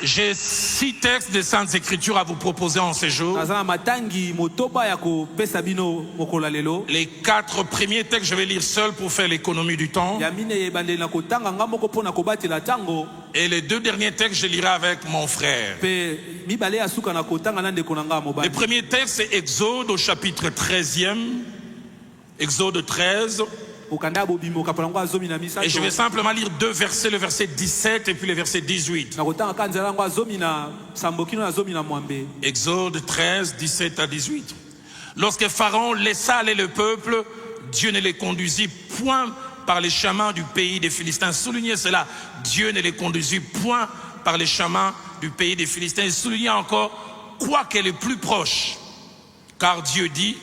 J'ai 6 textes des Saintes Écritures à vous proposer en ce jour. Les 4 premiers textes, je vais lire seul pour faire l'économie du temps. Et les 2 derniers textes, je lirai avec mon frère. Le premier texte, c'est Exode au chapitre 13e. Exode 13. Et je vais simplement lire 2 versets, le verset 17 et puis le verset 18. Exode 13, 17 à 18. Lorsque Pharaon laissa aller le peuple, Dieu ne les conduisit point par les chemins du pays des Philistins. Soulignez cela, Dieu ne les conduisit point par les chemins du pays des Philistins. Et soulignez encore, quoiqu'elle est plus proche, car Dieu dit,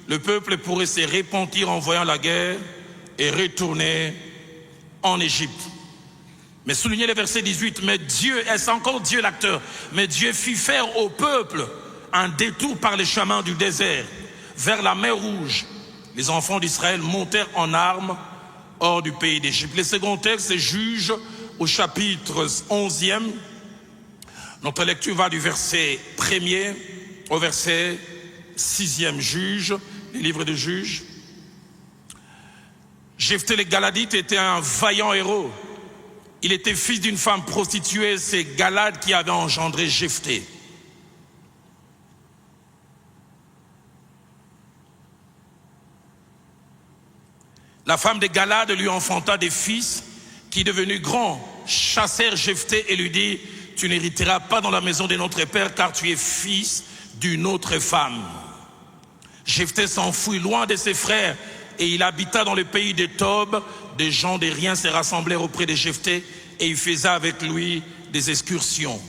le peuple pourrait se repentir en voyant la guerre et retourner en Égypte. Mais soulignez le verset 18, mais Dieu, c'est encore Dieu l'acteur, mais Dieu fit faire au peuple un détour par les chemins du désert, vers la mer Rouge. Les enfants d'Israël montèrent en armes hors du pays d'Égypte. Le second texte, c'est Juges au chapitre 11e. Notre lecture va du verset 1er au verset 6e. Juges, les livres de Juges. Jephthé le Galadite était un vaillant héros. Il était fils d'une femme prostituée, c'est Galad qui avait engendré Jephthé. La femme de Galad lui enfanta des fils qui, devenus grands, chassèrent Jephthé et lui dit, tu n'hériteras pas dans la maison de notre père car tu es fils d'une autre femme. Jephthé s'enfuit loin de ses frères et il habita dans le pays de Tob. Des gens de rien se rassemblèrent auprès de Jephthé et il faisait avec lui des excursions.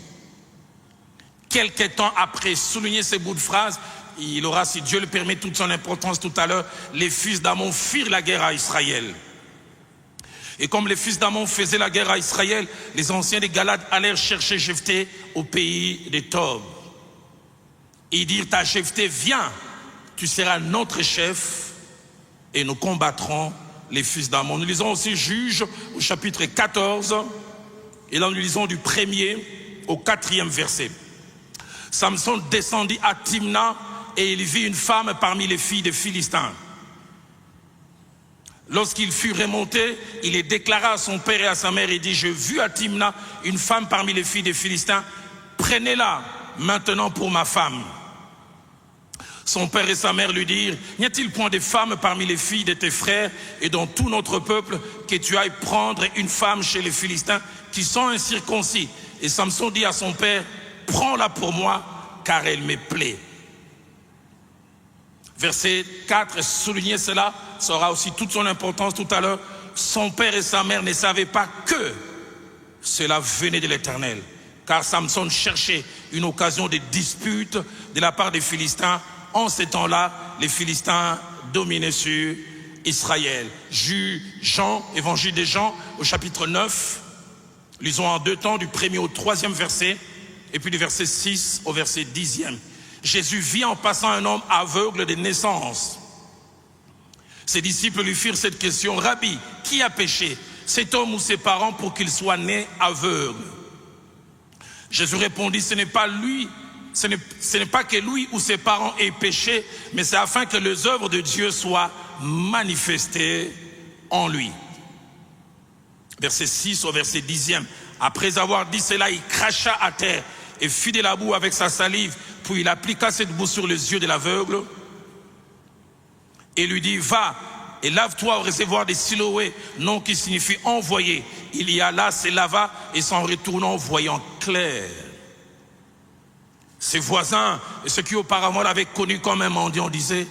Quelque temps après, souligner ces bouts de phrases, il aura, si Dieu le permet, toute son importance tout à l'heure, les fils d'Amon firent la guerre à Israël. Et comme les fils d'Amon faisaient la guerre à Israël, les anciens des Galades allèrent chercher Jephthé au pays de Tob. Ils dirent à Jephthé, viens, tu seras notre chef et nous combattrons les fils d'Amon. Nous lisons aussi Juges au chapitre 14 et là nous lisons du 1er au 4e verset. Samson descendit à Timna et il vit une femme parmi les filles des Philistins. Lorsqu'il fut remonté, il les déclara à son père et à sa mère et dit, j'ai vu à Timna une femme parmi les filles des Philistins, prenez-la maintenant pour ma femme. Son père et sa mère lui dirent, n'y a-t-il point de femmes parmi les filles de tes frères et dans tout notre peuple que tu ailles prendre une femme chez les Philistins qui sont incirconcis? Et Samson dit à son père, prends-la pour moi car elle me plaît. Verset 4, soulignez cela, ça aura aussi toute son importance tout à l'heure. Son père et sa mère ne savaient pas que cela venait de l'Éternel, car Samson cherchait une occasion de dispute de la part des Philistins. En ces temps-là, les Philistins dominaient sur Israël. Jean, évangile de Jean, au chapitre 9, lisons en 2 temps, du 1er au 3e verset, et puis du verset 6 au verset 10e. Jésus vit en passant un homme aveugle de naissance. Ses disciples lui firent cette question, Rabbi, qui a péché, cet homme ou ses parents, pour qu'il soit né aveugle? Jésus répondit, ce n'est pas lui, ce n'est pas que lui ou ses parents aient péché, mais c'est afin que les œuvres de Dieu soient manifestées en lui. Verset 6 au verset 10e. Après avoir dit cela, il cracha à terre et fit de la boue avec sa salive, puis il appliqua cette boue sur les yeux de l'aveugle et lui dit, va et lave-toi au réservoir des Siloé, nom qui signifie envoyé. Il y alla, se lava et s'en retournant voyant clair. Ses voisins et ceux qui auparavant l'avaient connu comme un mendiant disaient,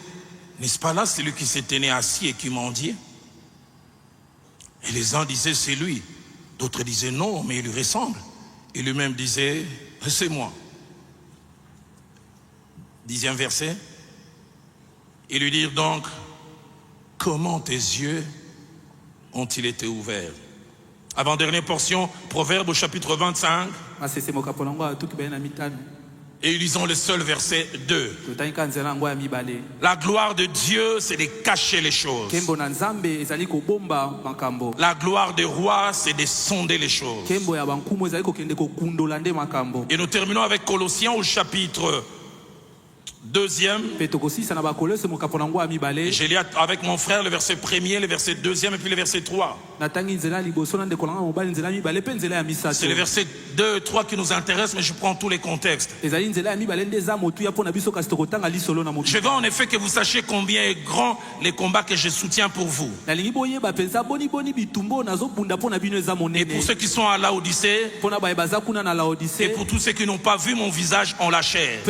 n'est-ce pas là celui qui s'est tenu assis et qui mendiait? Et les uns disaient, c'est lui. D'autres disaient, non, mais il lui ressemble. Et lui-même disait, c'est moi. 10e verset. Ils lui dirent donc, comment tes yeux ont-ils été ouverts? Avant-dernière portion, Proverbe au chapitre 25. Et lisons le seul verset 2. La gloire de Dieu, c'est de cacher les choses. La gloire des rois, c'est de sonder les choses. Et nous terminons avec Colossiens au chapitre 2e. J'ai lu avec mon frère le verset 1er, le verset 2e et puis le verset 3. C'est le verset 2 et 3 qui nous intéresse, mais je prends tous les contextes. Je veux en effet que vous sachiez combien est grand les combats que je soutiens pour vous. Et pour ceux qui sont à Laodicée, et pour tous ceux qui n'ont pas vu mon visage en la chair,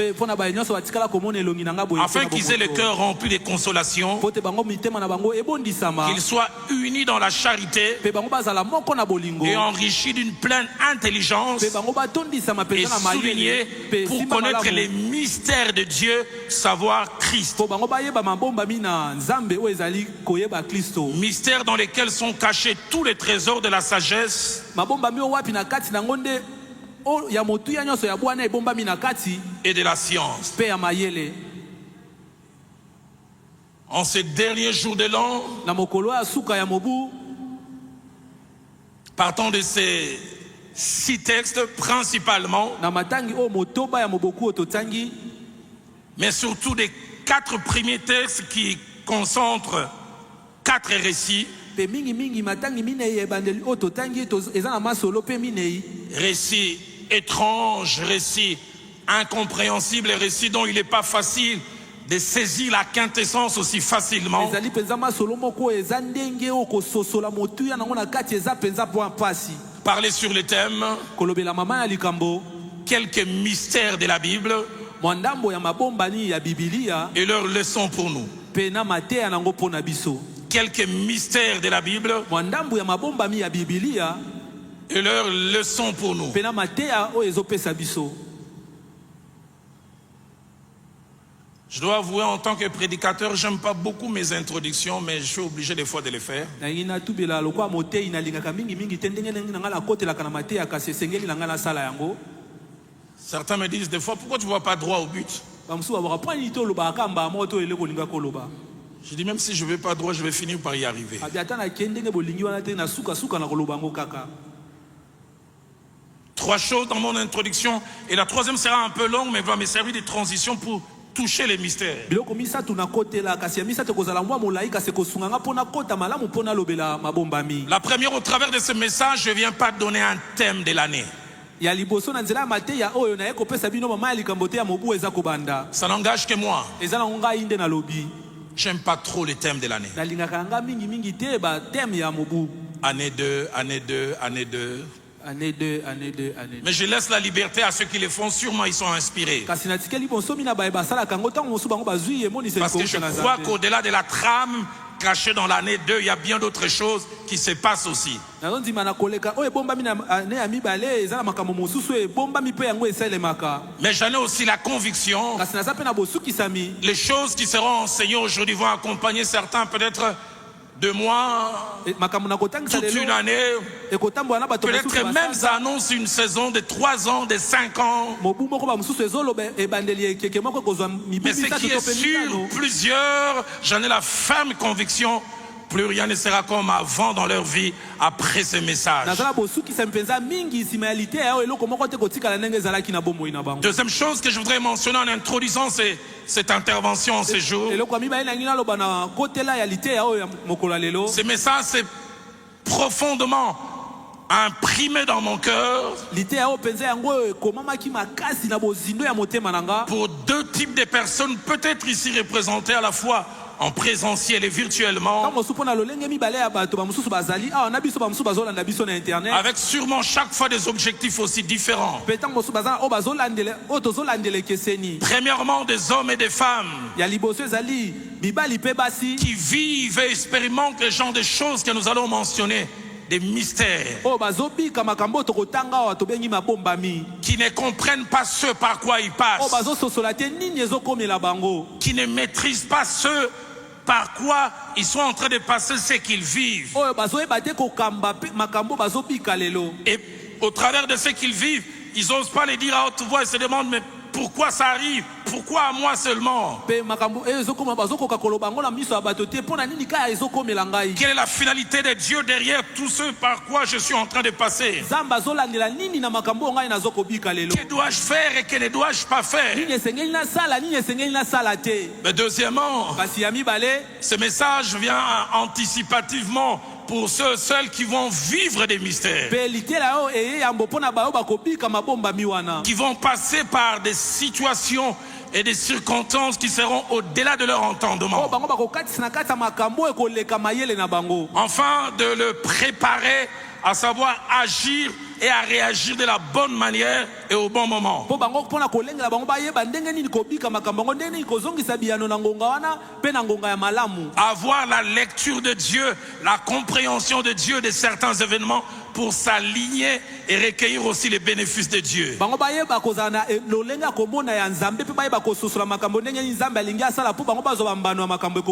afin qu'ils aient le cœur rempli de consolation, qu'ils soient unis dans la charité et enrichis d'une pleine intelligence et soulignés pour connaître les mystères de Dieu, savoir Christ. Mystères dans lesquels sont cachés tous les trésors de la sagesse et de la science. En ces derniers jours de l'an, partant de ces 6 textes principalement, mais surtout des 4 premiers textes qui concentrent 4 récits. Récits étranges, récits incompréhensibles, récits dont il n'est pas facile de saisir la quintessence aussi facilement. Parler sur le thème quelques mystères de la Bible et leurs leçons pour nous. Quelques mystères de la Bible et leurs leçons pour nous. Je dois avouer, en tant que prédicateur, j'aime pas beaucoup mes introductions, mais je suis obligé des fois de les faire. Certains me disent des fois, pourquoi tu ne vas pas droit au but? Je dis, même si je ne vais pas droit, je vais finir par y arriver. 3 choses dans mon introduction, et la 3e sera un peu longue, mais va me servir de transition pour toucher les mystères. La première, au travers de ce message, je ne viens pas donner un thème de l'année. Ça n'engage que moi. J'aime pas trop les thèmes de l'année. Année 2, année 2, année 2. Année 2, année 2, année 2. Mais je laisse la liberté à ceux qui le font, sûrement ils sont inspirés. Parce que je crois qu'au-delà de la trame cachée dans l'année 2, il y a bien d'autres choses qui se passent aussi. Mais j'en ai aussi la conviction, les choses qui seront enseignées aujourd'hui vont accompagner certains peut-être de mois, toute une année, peut-être même ça annonce une saison de 3 ans, de 5 ans. Mais ce qui est sûr, plusieurs, j'en ai la ferme conviction, plus rien ne sera comme avant dans leur vie après ce message. Deuxième chose que je voudrais mentionner en introduisant cette intervention en ce jour, ce message c'est profondément imprimé dans mon cœur pour 2 types de personnes peut-être ici représentées à la fois en présentiel et virtuellement, avec sûrement chaque fois des objectifs aussi différents. Premièrement, des hommes et des femmes qui vivent et expérimentent le genre de choses que nous allons mentionner, des mystères, qui ne comprennent pas ce par quoi ils passent, qui ne maîtrisent pas ce par quoi ils sont en train de passer ce qu'ils vivent. Et au travers de ce qu'ils vivent, ils n'osent pas les dire à haute voix et se demandent, mais Pourquoi ça arrive? Pourquoi à moi seulement? Quelle Quelle est la finalité de Dieu derrière tout ce par quoi je suis en train de passer? Que dois-je faire et que ne dois-je pas faire? Mais deuxièmement, ce message vient anticipativement pour ceux seuls qui vont vivre des mystères, qui vont passer par des situations et des circonstances qui seront au-delà de leur entendement, enfin de le préparer à savoir agir et à réagir de la bonne manière et au bon moment. Avoir la lecture de Dieu, la compréhension de Dieu de certains événements pour s'aligner et recueillir aussi les bénéfices de Dieu.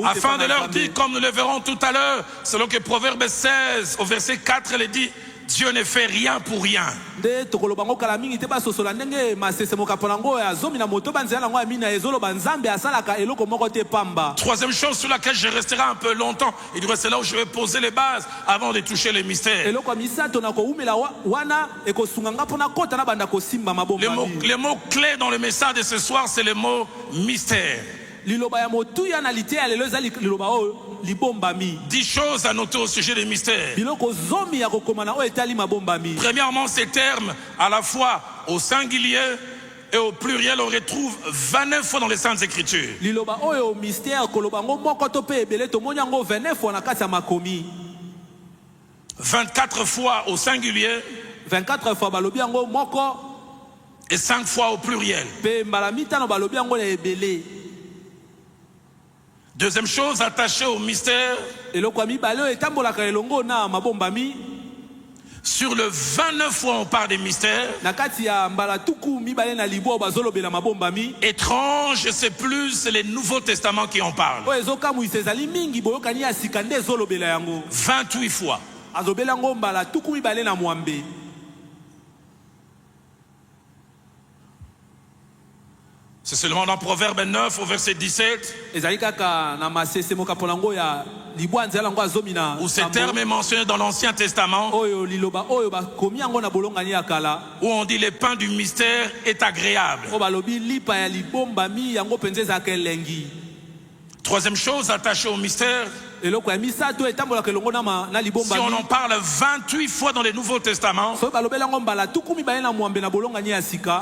Afin de leur dire, comme nous le verrons tout à l'heure, selon que Proverbe 16 au verset 4 il dit, Dieu ne fait rien pour rien. Troisième chose sur laquelle je resterai un peu longtemps, et c'est là où je vais poser les bases avant de toucher les mystères. Les mots clés dans le message de ce soir, c'est le mot mystère. 10 choses à noter au sujet des mystères. Premièrement, ces termes, à la fois au singulier et au pluriel, on retrouve 29 fois dans les Saintes Écritures. 24 fois au singulier et 5 fois au pluriel. Deuxième chose attachée au mystère, sur le 29 fois on parle des mystères. Étrange, c'est plus les Nouveaux Testaments qui en parlent. 28 fois. C'est seulement dans Proverbe 9 au verset 17 où ce terme est mentionné dans l'Ancien Testament, où on dit le pain du mystère est agréable. Troisième chose attachée au mystère, si on en parle 28 fois dans les Nouveaux Testaments,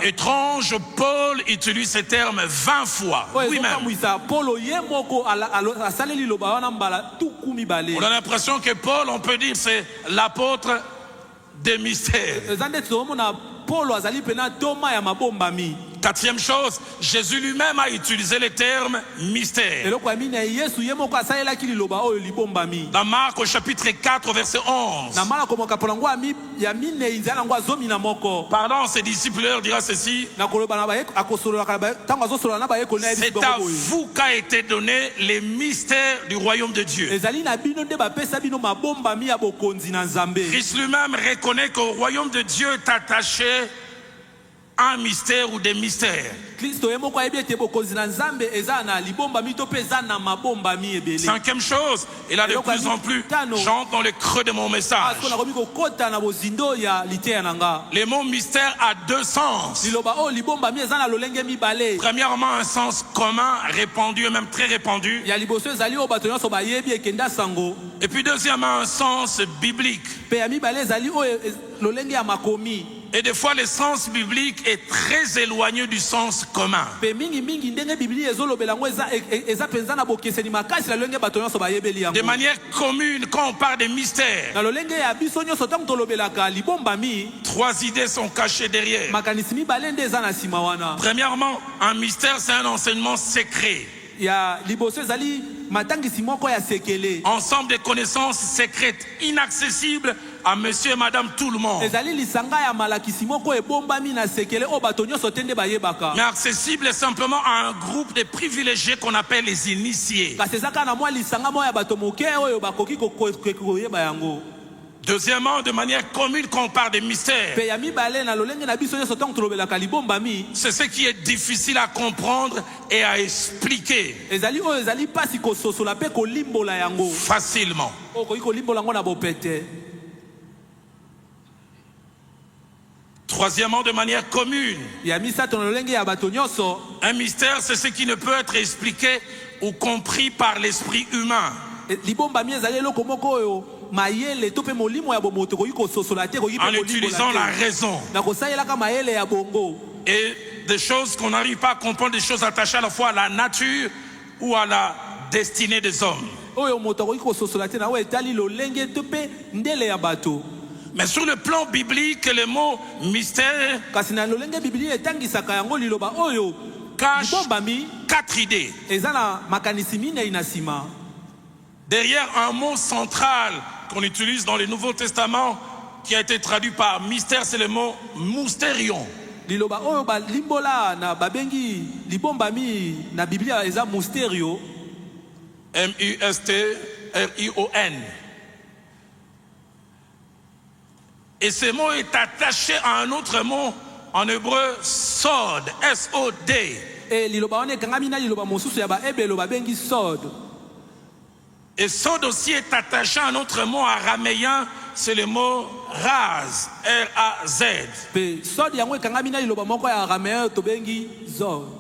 étrange, Paul utilise ce terme 20 fois. Oui-même. On a l'impression que Paul, on peut dire, c'est l'apôtre des mystères. Quatrième chose, Jésus lui-même a utilisé le terme mystère. Dans Marc au chapitre 4 verset 11. Pardon, ses disciples leur dira ceci. C'est à vous qu'a été donné les mystères du royaume de Dieu. Christ lui-même reconnaît qu'au royaume de Dieu est attaché un mystère ou des mystères. Cinquième chose, et là de plus en plus, j'entre dans le creux de mon message. Les mots mystère a deux sens. Premièrement, un sens commun, répandu et même très répandu. Et puis deuxièmement, un sens biblique. Et des fois, le sens biblique est très éloigné du sens commun. De manière commune, quand on parle de mystère, trois idées sont cachées derrière. Premièrement, un mystère, c'est un enseignement secret. Ensemble de connaissances secrètes, inaccessibles à monsieur et madame tout le monde, mais accessible simplement à un groupe de privilégiés qu'on appelle les initiés. Deuxièmement, de manière commune, quand on parle des mystères, pe ya mibale na lolenge na biso nyonso ntango tolobelaka libombami c'est ce qui est difficile à comprendre et à expliquer ezali oyo ezali mpasi kososola mpe kolimbola yango facilement. okoki kolimbola yango na bopete. Troisièmement, de manière commune, ya misato na lolenge ya bato nyonso un mystère, c'est ce qui ne peut être expliqué ou compris par l'esprit humain. libombami ezali eloko moko oyo mayele to mpe molimo ya bomoto koki kososola te koki En utilisant la raison na kosalelaka mayele ya bongo et des choses qu'on n'arrive pas à comprendre, des choses attachées à la fois à la nature ou à la destinée des hommes. oyo moto akoki kososola te na oyo etali lolenge to mpe ndele ya bato. Mais sur le plan biblique, le mot mystère kasi na lolenge biblia etangisaka yango liloba oyo cache libombami 4 idées. eza na makanisi minei na nsima. Derrière un mot central qu'on utilise dans le Nouveau Testament, qui a été traduit par mystère, c'est le mot mousterion. liloba oyo balimbola na babengi libombami na biblia eza musterio, M-U-S-T-R-I-O-N. Et ce mot est attaché à un autre mot en hébreu, sod, S-O-D. e liloba wana ekangami na liloba mosusu ya baebelo babengi sod. Et sod aussi est attaché à un autre mot araméen, c'est le mot raz, R-A-Z. pe sod yango ekangami na liloba moko ya araméen tobengi zod.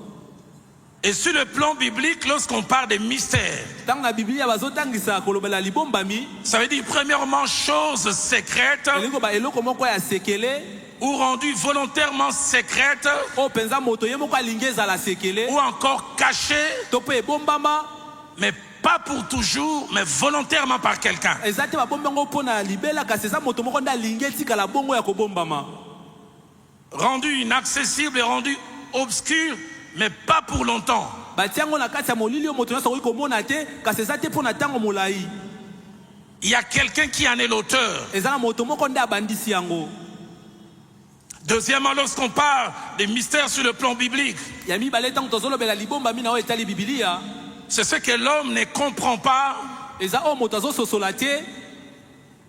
Et sur le plan biblique, lorsqu'on parle des mystères, ntango na biblia bazotangisa kolobela libombami ça veut dire premièrement chose secrète elingi koba eloko moko ya sekele ou rendue volontairement secrète oyo mpenza moto ye moko alingi ezala sekele ou encore cachée, to mpe ebombama mais pas pour toujours, mais volontairement par quelqu'un. eza te babombi yango mpo na libela kasi eza moto moko nde alingi etikala bongo ya kobombama. Rendue inaccessible et rendue obscure, mais pas pour longtemps. batia yango na kati ya molili oyo moto nyonso akoki komona te kasi eza te mpo na ntango molai. Il y a quelqu'un qui en est l'auteur. eza na moto moko nde abandisi yango. Deuxièmement, lorsqu'on parle des mystères sur le plan biblique, ya mibale ntango tozolobela libombami na oyo etali bibilia c'est ce que l'homme ne comprend pas eza oyo moto azososola te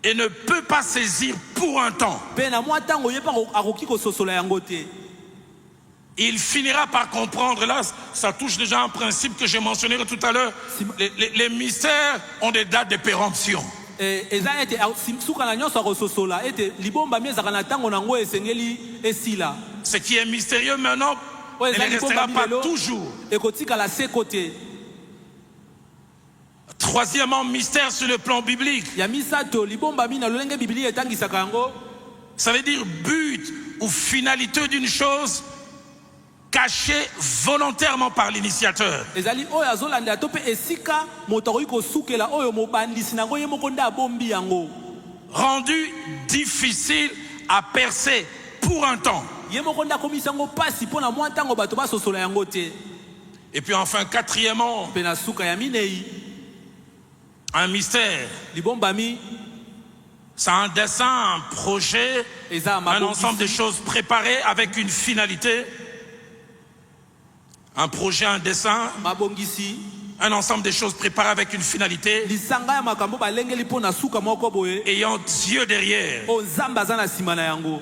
et ne peut pas saisir pour un temps. mpe na mwa ntango ye mpe akoki kososola yango te. Il finira par comprendre. Là, ça touche déjà un principe que j'ai mentionné tout à l'heure. Les mystères ont des dates de péremption. eza ete suka na nyonso akososola ete libombami ezalaka na ntango nango esengeli esila. Ce qui est mystérieux maintenant oyo ne eza restera libombami pas lelo toujours. ekotikala seko te. Troisièmement, mystère sur le plan biblique. ya misato libombami na lolenge biblia etangisaka yango Ça veut dire but ou finalité d'une chose cachée volontairement par l'initiateur. ezali oyo azolandela to mpe esika moto akoki kosukela oyo mobandisi nango ye moko nde abombi yango. Rendu difficile à percer pour un temps. ye moko nde akomisi yango mpasi mpo na mwa ntango bato basosola yango te. Et puis enfin, quatrièmement, mpe na suka ya minei un mystère. libombami C'est un dessin, un projet, eza un ensemble de mabongisi choses préparées avec une finalité. Un projet, un dessin, mabongisi un ensemble de choses préparées avec une finalité, lisanga ya makambo balengeli mpo na suka moko boye ayant Dieu derrière. oyo nzambe aza na nsima na yango.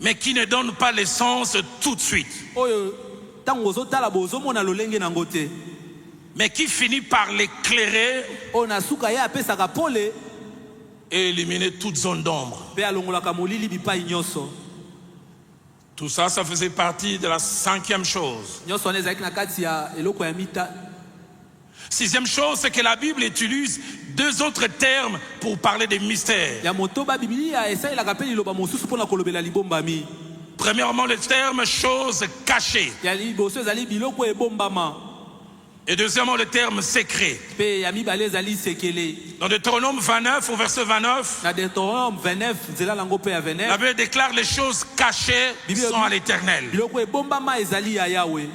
Mais qui ne donne pas l'essence tout de suite, oyo ntango ozotala bozomona lolenge nango te mais qui finit par l'éclairer oyo na suka ye apesaka pole et éliminer toute zone d'ombre. mpe alongolaka molili bipai nyonso. Tout ça, ça faisait partie de la 5e chose. nyonso wana ezalaki na kati ya eloko ya mita. 6e chose, c'est que la Bible utilise 2 autres termes pour parler des mystères. ya motoba biblia esalelaka mpe liloba mosusu mpo na kolobela libombami. Premièrement, le terme chose cachée. ya liboso ezali biloko ebombama Et deuxièmement, le terme secret. mpe ya mibale ezali sekele. Dans Deutéronome 29, au verset 29, na Deutéronome 29 nzela nango mpe ya la 29 Bible déclare les choses cachées sont à l'éternel. biloko ebombama ezali ya yawe.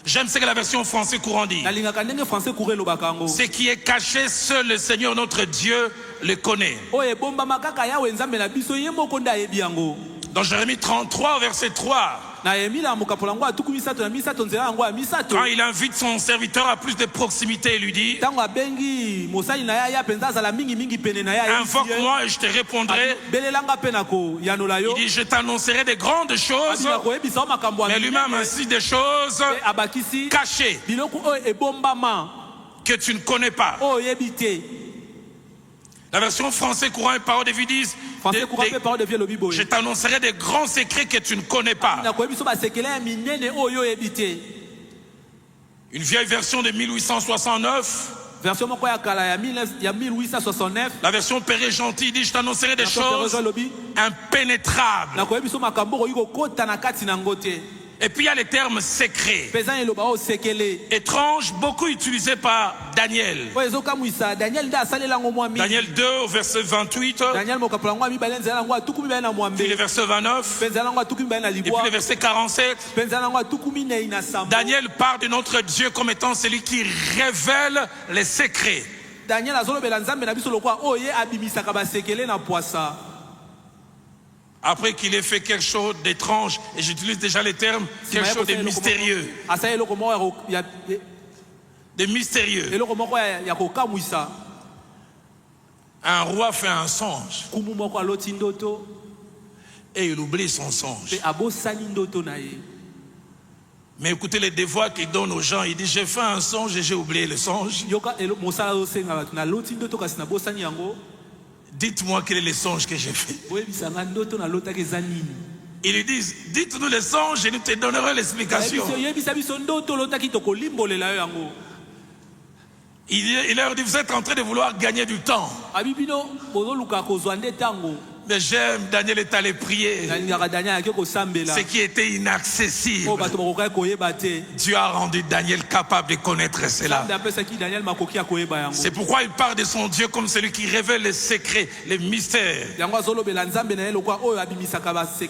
J'aime ce que la version française courant dit. nalingaka ndenge français cour elobaka yango. Ce qui est caché, seul le Seigneur notre Dieu le connaît. oyo ebombama kaka yawe nzambe na biso ye moko nde ayebi yango. Dans Jérémie 33, au verset 3, Quand il invite son serviteur à plus de proximité, il lui dit, invoque-moi et je te répondrai. Il dit, je t'annoncerai des grandes choses, mais lui-même ainsi des choses cachées que tu ne connais pas. La version française courant et parole de vie disent, je t'annoncerai des grands secrets que tu ne connais pas. Une vieille version de 1869. La version Péré Gentil dit, je t'annoncerai des choses impénétrables. Et puis il y a les termes secrets, étranges, beaucoup utilisés par Daniel. Daniel 2 au verset 28, puis le verset 29, et puis le verset 47. Daniel parle de notre Dieu comme étant celui qui révèle les secrets. Après qu'il ait fait quelque chose d'étrange, et j'utilise déjà les termes, quelque chose de mystérieux. De mystérieux. Un roi fait un songe. Et il oublie son songe. Mais écoutez les devoirs qu'il donne aux gens. Il dit, j'ai fait un songe et j'ai oublié le songe. Dites-moi quel est le songe que j'ai fait. Ils lui disent, dites-nous le songe et nous te donnerons l'explication. Il leur dit, vous êtes en train de vouloir gagner du temps. Mais j'aime, Daniel est allé prier. Ce qui était inaccessible, Dieu a rendu Daniel capable de connaître cela. C'est pourquoi il parle de son Dieu comme celui qui révèle les secrets, les mystères.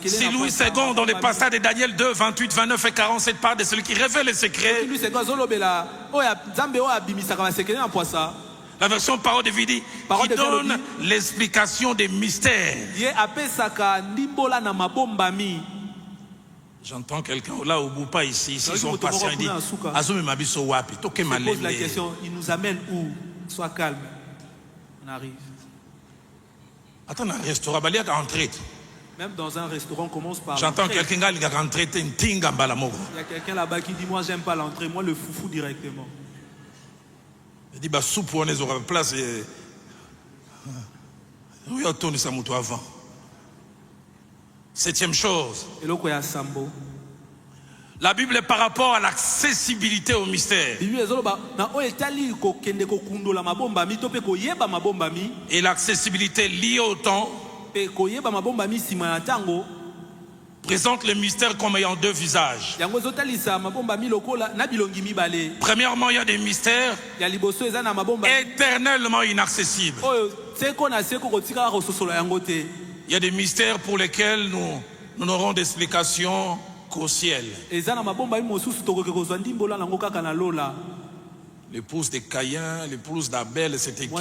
Si Louis II, dans les passages de Daniel 2, 28, 29 et 47, parle de celui qui révèle les secrets, la version parole de vie dit, qui donne l'explication des mystères. J'entends quelqu'un là au bout, pas ici, ils sont patients, il dit, pose la question, il nous amène où? Sois calme, on arrive. Attends, un restaurant, même dans un restaurant, on commence par. J'entends quelqu'un qui est rentré, il y a quelqu'un là-bas qui dit, moi j'aime pas l'entrée, moi le foufou directement. Il dit, bah, soupe, on est en place. Oui, on tourne ça avant. Septième chose. La Bible est par rapport à l'accessibilité au mystère. Et l'accessibilité liée au temps présente le mystère comme ayant deux visages. Premièrement, il y a des mystères éternellement inaccessibles. Il y a des mystères pour lesquels nous n'aurons d'explication qu'au ciel. L'épouse de Caïn, l'épouse d'Abel, c'était qui?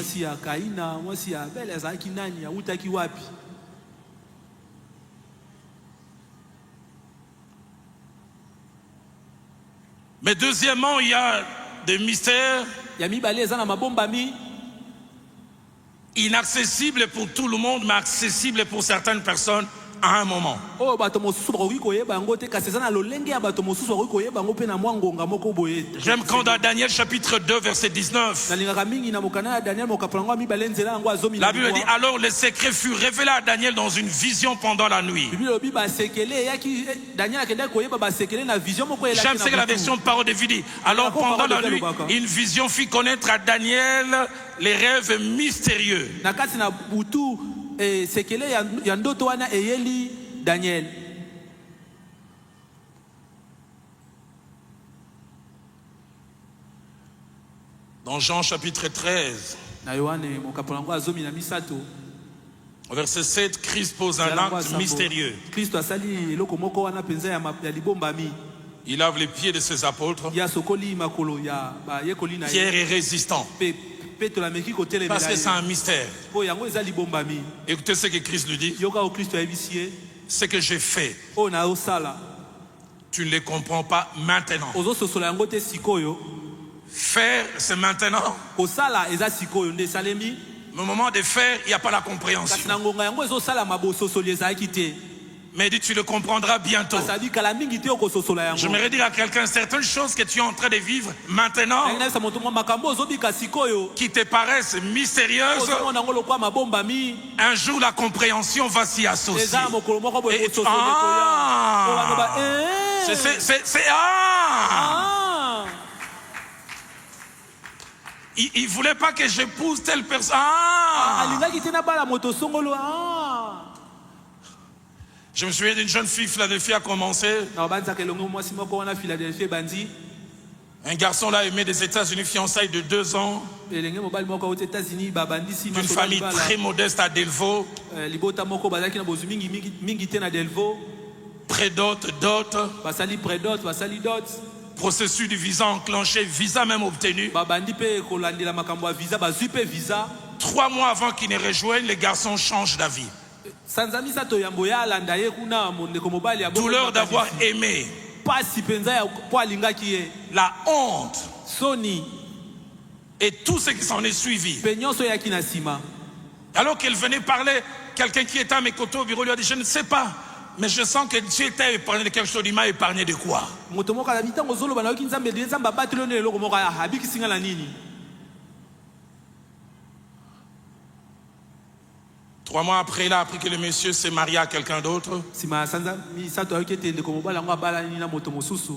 Mais deuxièmement, il y a des mystères inaccessibles pour tout le monde, mais accessibles pour certaines personnes à un moment. J'aime quand dans Daniel chapitre 2 verset 19, la Bible dit, alors le secret fut révélé à Daniel dans une vision pendant la nuit. J'aime ce que la version parole de vie dit, alors pendant la nuit, une vision fit connaître à Daniel les rêves mystérieux. Daniel. Dans Jean chapitre 13, au verset 7, Christ pose un acte mystérieux. Il lave les pieds de ses apôtres. Pierre est résistant. Parce que c'est un mystère. Écoutez ce que Christ lui dit. Ce que j'ai fait, tu ne les comprends pas maintenant. ozososola yango te sikoyo. Faire, c'est maintenant. Kosala eza sikoyo nde esalemi. Mais au moment de faire, il n'y a pas la compréhension. Kasi na ngonga yango ezosalama bososoli ezalaki te. Mais dit, tu le comprendras bientôt. Asali kala mingi te okososola yango. J'aimerais dire à quelqu'un certaines choses que tu es en train de vivre maintenant Nayesa moto mwa makambo ozobika sikoyo. qui te paraissent mystérieuses. Ozomona ngo lokwa mabombami. Un jour, la compréhension va s'y associer. Eza mokolo moko boye Et- kososole Ah! koya. Owana ba C'est ah! Il ne voulait pas que j'épouse telle personne. Ah! alingaki te na bala moto songolo. Ah. Je me souviens d'une jeune fille, Philadelphie a commencé. Na banzaka elongo mwasi moko wana Philadelphie bandi. Un garçon là aimé des États-Unis, fiançailles de 2 ans. Elenge mobali moko aux États-Unis babandisi D'une famille très modeste à Delvaux. libota moko bazaki na bozu mingi mingi te na Delvaux. Prédote, dot. Basali prédot, basali dot. Processus du visa enclenché, visa même obtenu. Babandi pe kolandela makambo ya visa bazui pe visa. 3 mois avant qu'ils ne rejoignent, les garçons changent d'avis. Sanzami sato yambo ya landa ye kuna mondeko mobali ya Douleur d'avoir aimé. pasi penza ya po alingaki ye. La honte. Soni Et tout ce qui s'en est suivi. pe nyonso yaki na sima. Alors qu'elle venait parler, quelqu'un qui était à mes côtés au bureau lui a dit, je ne sais pas, mais je sens que Dieu t'a épargné de quelque chose. Il m'a épargné de quoi? Moto moko na bitango zolo bana yoki nzambe de nzamba batelo ne eloko moko ya habiki singa na nini. 3 mois après, il a appris que le monsieur s'est marié à quelqu'un d'autre. Sima sanza mi sato yoki te ndeko mobali ngo abala ni na moto mosusu.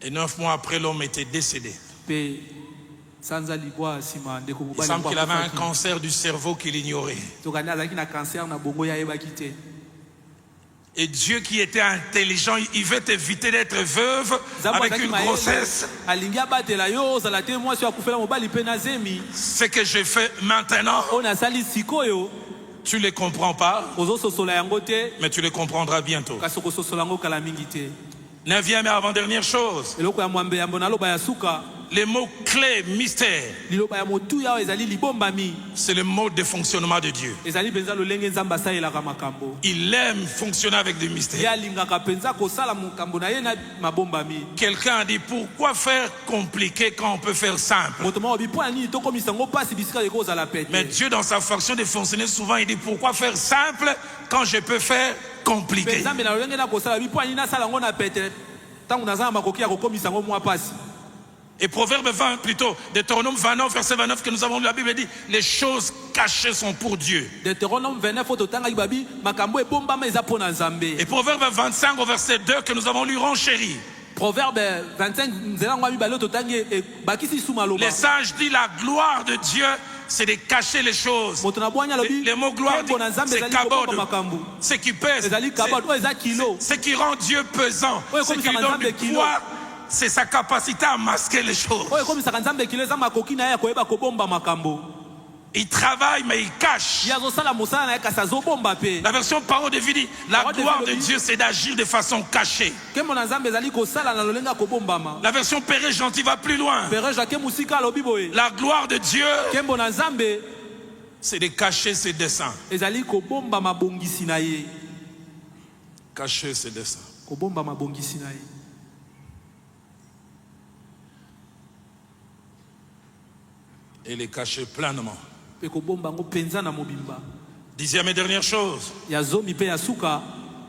Et 9 mois après, l'homme était décédé. Pe sanza libwa sima ndeko Il mobali semble qu'il avait un cancer du cerveau qu'il ignorait. tokani azalaki na cancer na bongo ya yebaki te. Et Dieu qui était intelligent, il veut t'éviter d'être veuve avec une grossesse. alingi abatela yo ozala te mwasi akufela mobali pe na zemi. Ce que je fais maintenant, oyo nasali sikoyo tu ne les comprends pas, ozososola yango te mais tu les comprendras bientôt. kasi okososola yango kala mingi te. 9e et avant-dernière chose, eloko ya mwambe yambo naloba ya suka les mots clés, mystères, liloba ya motuya oyo ezali libombami c'est le mode de fonctionnement de Dieu. ezali mpenza lolenge nzambe asalelaka makambo. Il aime fonctionner avec des ye mystères. alingaka mpenza kosala makambo na ye na mabombami. Quelqu'un a dit, pourquoi faire compliqué quand on peut faire simple? moto moko bipo ya nini tokomisa yango mpasi bisika leko ozala Mais pete. Dieu, dans sa fonction de fonctionner, souvent, il dit, pourquoi faire simple quand je peux faire compliqué? nzambe na lolenge na kosala bipo ya nini nasala yango na pete ntango naza na makoki ya kokomisa yango mwa pasi. Et Proverbe 20, plutôt, Deutéronome 29, verset 29, que nous avons lu, la Bible dit, les choses cachées sont pour Dieu. Deutéronome 29 oyo totangaki babi makambo ebombama eza mpo na nzambe. Et Proverbe 25, au verset 2, que nous avons lu, renchéri. Proverbe 25 nzela yango ya mibale oyo totangi bakisi su maloba. Les sages disent, la gloire de Dieu, c'est de cacher les choses. moto na bwanya alobi Les mots gloire, nkembo na nzambe c'est ezali kobomba kabod. makambo. Ce qui pèse, ezali kabod oyo eza kilo. ce qui rend Dieu pesant, Oui, ce comme qui ça, lui donne madame du de kilo. poids, c'est sa capacité à masquer les choses. oyo ekomisaka nzambe kilo eza makoki na ye ya koyeba kobomba makambo. Il travaille, mais il cache. ye azosala mosala na ye kasi azobomba mpe. La version parole de vie dit, la Parole de gloire vie de dit- Dieu, c'est d'agir de façon cachée. nkembo na nzambe ezali kosala na lolenge ya kobombama. La version Péré Gentil va plus loin. pere jake mosika alobi boye La gloire de Dieu, nkembo na nzambe c'est de cacher ses desseins. ezali kobomba mabongisi na ye. Cacher ses desseins. kobomba mabongisi na ye. Et les cacher pleinement. mpe kobomba yango mpenza na mobimba. 10e et dernière chose, ya zomi mpe ya suka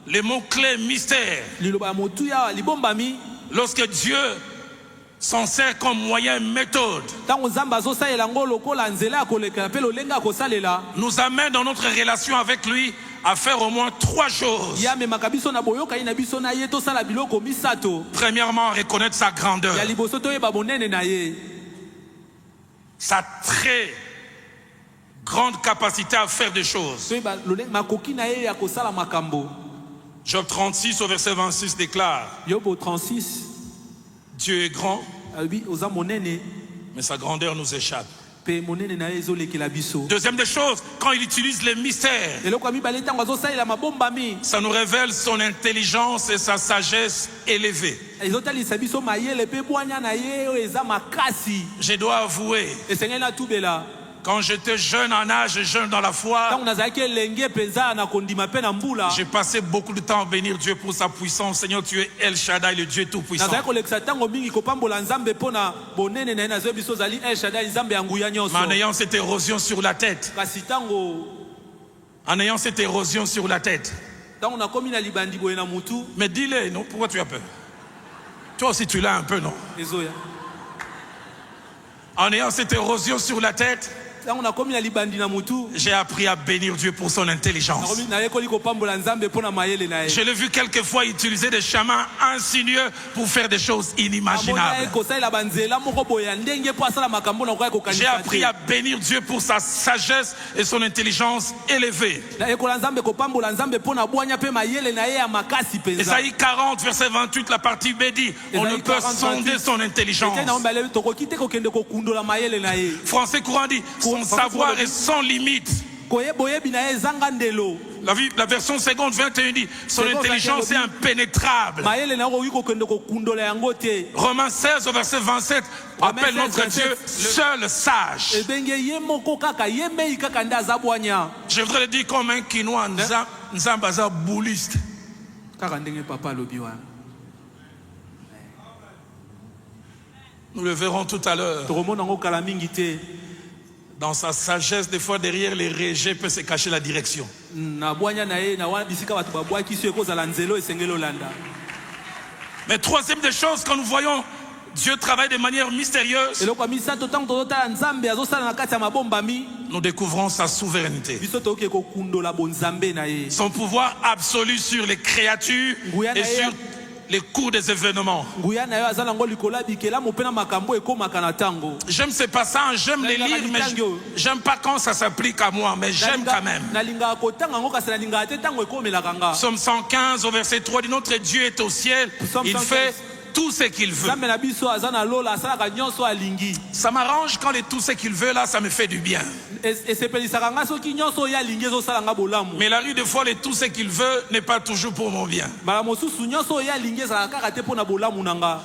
les mots-clés mystères. liloba ya motuya libombami. Lorsque Dieu s'en sert comme moyen, méthode, ntango nzambe azosalela yango lokola nzela ya kolekela mpe lolenge ya kosalela nous amène dans notre relation avec lui à faire au moins 3 choses. ye amemaka biso na boyokani na biso na ye tosala biloko misato. Premièrement, reconnaître sa grandeur, ya liboso toyeba bonene na ye, sa très grande capacité à faire des choses. toyeba makoki na ye ya kosala makambo. Job 36 au verset 26 déclare, Yobo 36 Dieu est grand, alobi oza monene mais sa grandeur nous échappe. mpe monene na ye ezolekela biso. Deuxième des choses, quand il utilise les mystères, eloko ya mibale ntango azosalela mabombami ça nous révèle son intelligence et sa sagesse élevée. ezotalisa biso mayele mpe bwanya na ye oyo eza makasi. Je dois avouer, esengeli natubela Quand j'étais jeune en âge et jeune dans la foi, ntango nazalaki elenge mpenza na kondima mpe na mbula j'ai passé beaucoup de temps à bénir Dieu pour sa puissance. Seigneur, tu es El Shaddai, le Dieu tout-puissant. nazalaki kolekisa ntango mingi kopambola nzambe mpo na bonene na ye nazoyebi biso ozali El Shaddai nzambe ya nguya nyonso. Mais en ayant cette érosion sur la tête, kasi ntango ntango nakomi na libandi boye na mutu mais dis-le, non? Pourquoi tu as peur? Toi aussi tu l'as un peu, non? ezoya En ayant cette érosion sur la tête, ntango nakomi na libandi na mutu j'ai appris à bénir Dieu pour son intelligence. nayekoli kopambola nzambe mpo na mayele na ye. Je l'ai vu quelquefois utiliser des chemins insinueux pour faire des choses inimaginables. kosalela banzela moko boye ya ndenge mpo asala makambo na koya J'ai kokanisa appris te. à bénir Dieu pour sa sagesse et son intelligence élevée. nayekola nzambe kopambola nzambe mpo na bwanya mpe mayele na ye ya makasi mpenza. Ésaïe 40, verset 28, la partie B dit, on ne peut sonder son intelligence. tokoki te kokende kokundola mayele na ye. Français courant dit, son savoir est sans limite. boyebi na ye ezanga ndelo. La version seconde 21 dit, son intelligence est impénétrable. mayele na ye okoki kokende kokundola yango te. Romains 16 au verset 27 appelle notre Dieu seul sage. ebenge ye moko kaka ye mei kaka nde aza bwanya. Je voudrais le dire comme un Quinois, Nzamba aza bouliste. kaka ndenge papa alobi wana. Nous le verrons tout à l'heure. tokomona yango kala mingi te. Dans sa sagesse, des fois derrière les rejets peut se cacher la direction. na bwanya na ye na wana bisika bato babwaki so ekozala nzelo esengeli olanda. Mais troisième des choses, quand nous voyons Dieu travaille de manière mystérieuse, eloko ya misato ntango tozotala nzambe azosala na kati ya mabombami nous découvrons sa souveraineté. biso tokoki kokundola bonzambe na ye. Son pouvoir absolu sur les créatures et sur les cours des événements. nguya na yo aza nango likolo ya bikelamu mpe na makambo ekomaka na ntango. J'aime ces passages, j'aime les lire, mais j'aime pas quand ça s'applique à moi, mais j'aime quand même. nalingaka kotanga yango kasi nalingaka te ntango ekomelaka nga. Psaume 115 au verset 3 dit, notre Dieu est au ciel, il fait tout ce qu'il veut. nzambe na biso aza na lola asalaka nyonso alingi. Ça m'arrange quand les tout ce qu'il veut là, ça me fait du bien. esepelisaka nga soki nyonso oyo alingi ezosala nga bolamu. Mais la rue des fois, les tout ce qu'il veut n'est pas toujours pour mon bien. mbala mosusu nyonso oyo alingi ezalaka kaka te mpo na bolamu na nga.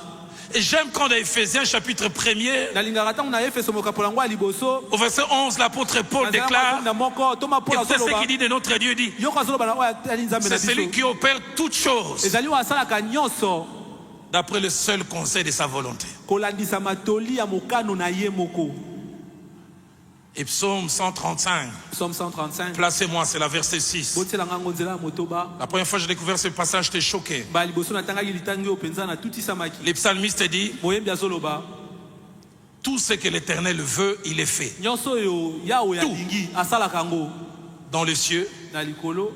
Et j'aime quand dans Éphésiens chapitre 1er, nalingaka ntango na efeso mokapo yango ya liboso. au verset 11, l'apôtre Paul déclare, na moko toma et c'est ce qu'il dit de notre Dieu, dit, yoko azoloba na oyo atali nzambe na c'est celui biso. qui opère toutes choses ezali oyo asalaka nyonso d'après le seul conseil de sa volonté. kolandisa matoli ya mokano na ye moko. Et psaume 135, Psaume 135. placez-moi, c'est la verset 6. botielanga ngo nzela ya motoba. La première fois que j'ai découvert ce passage, j'étais choqué. ba liboso natangaki litangi oyo mpenza na tutisamaki. Les psalmistes disent, moyembi azoloba tout ce que l'Éternel veut, il est fait. nyonso oyo yawe alingi asalaka yango Dans les cieux na likolo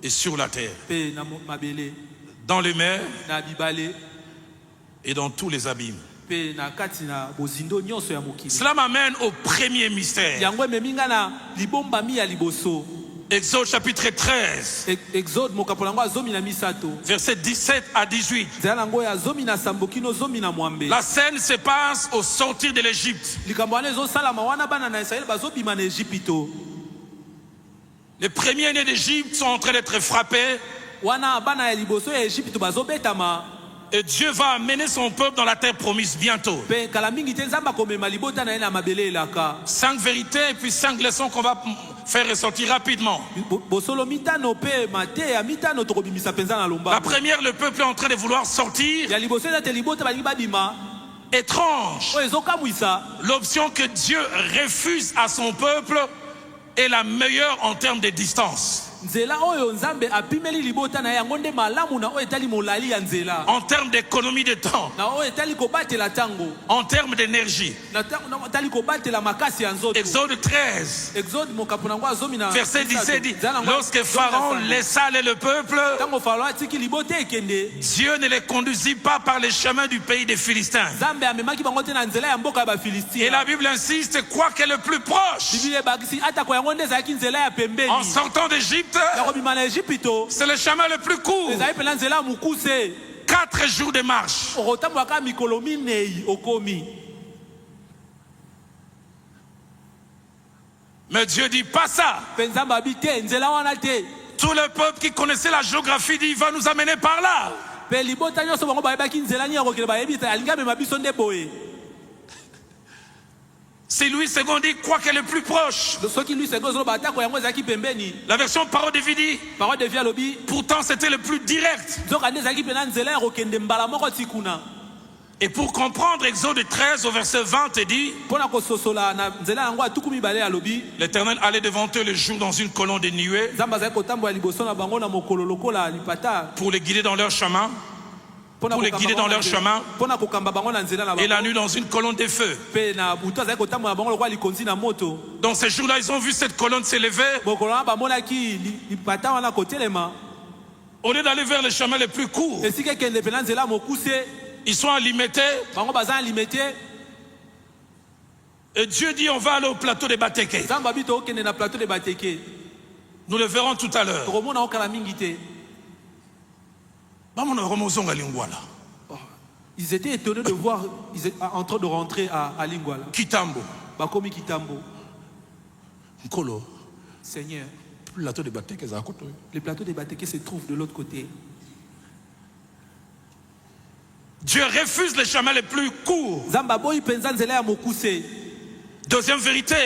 et sur la terre, mpe na mabele dans les mers na bibale et dans tous les abîmes. mpe na kati na bozindo nyonso ya mokili. Cela m'amène au premier mystère. yango ememi nga na libombami ya liboso. Exode chapitre 13, exode mokapo nango azomi na misato. versets 17 à 18. nzela nango ya zomi na sambo kino zomi na mwambe. La scène se passe au sortir de l'Égypte. likambo wana ezosalama wana bana na israele bazobima na ejipito. Les premiers-nés d'Égypte sont en train d'être frappés. wana bana ya liboso ya ejipito bazobetama. Et Dieu va amener son peuple dans la terre promise bientôt. mpe kala mingi te nzambe akomema libota na ye na mabele elaka. 5 vérités et puis 5 leçons qu'on va faire ressortir rapidement. bosolo mitano mpe mateya mitano tokobimisa mpenza na La lombango. première, le peuple est en train de vouloir sortir. ya liboso eza te libota balingi babima. Étrange. oyo ezokamwisa. L'option que Dieu refuse à son peuple est la meilleure en termes de distance. nzela oyo nzambe apimeli libota na ye yango nde malamu na oyo etali molali ya nzela. En termes d'économie de temps, na oyo etali kobatela ntango. en termes d'énergie. na etali kobatela makasi ya nzoto. Exode 13, exode mokapo nango azomi na verset 17 dit, lorsque Pharaon laissa aller le peuple, ntango faraon atiki libota ekende. Dieu ne les conduisit pas par les chemins du pays des Philistins. nzambe amemaki bango te na nzela ya mboka ya Et bafilistia. la Bible insiste, quoi que le plus proche, biblia ebakisi atako yango nde ezalaki nzela ya pembeni. en sortant d'Égypte, ya kobima na ejipito c'est le chemin le plus court. ezali mpena nzela ya mokuse. 4 jours de marche. okotambolaka mikolo minei okomi. Mais Dieu dit pas ça. mpe nzambe abi te nzela wana te. Tout le peuple qui connaissait la géographie dit, il va nous amener par là. mpe libota nyonso bango bayebaki nzela nini ya kokende bayebi te alingi amema biso nde boye. C'est Louis II dit quoi qu'elle est plus proche. La version Parole de vie dit pourtant c'était le plus direct. Et pour comprendre Exode 13 au verset 20 il dit l'Éternel allait devant eux le jour dans une colonne de nuée pour les guider dans leur chemin. Pour les guider dans leur chemin, et la nuit dans une colonne de feu. Dans ces jours-là, ils ont vu cette colonne s'élever. Au lieu d'aller vers les chemins les plus courts, ils sont limités. Et Dieu dit on va aller au plateau de Bateke. Nous le verrons tout à l'heure. Ils étaient étonnés de voir, ils étaient en train de rentrer à Lingwala. Kitambo. Bakomi Kitambo. Nkolo. Seigneur. Le plateau de Bateke se trouve de l'autre côté. Dieu refuse les chemins les plus courts. Deuxième vérité.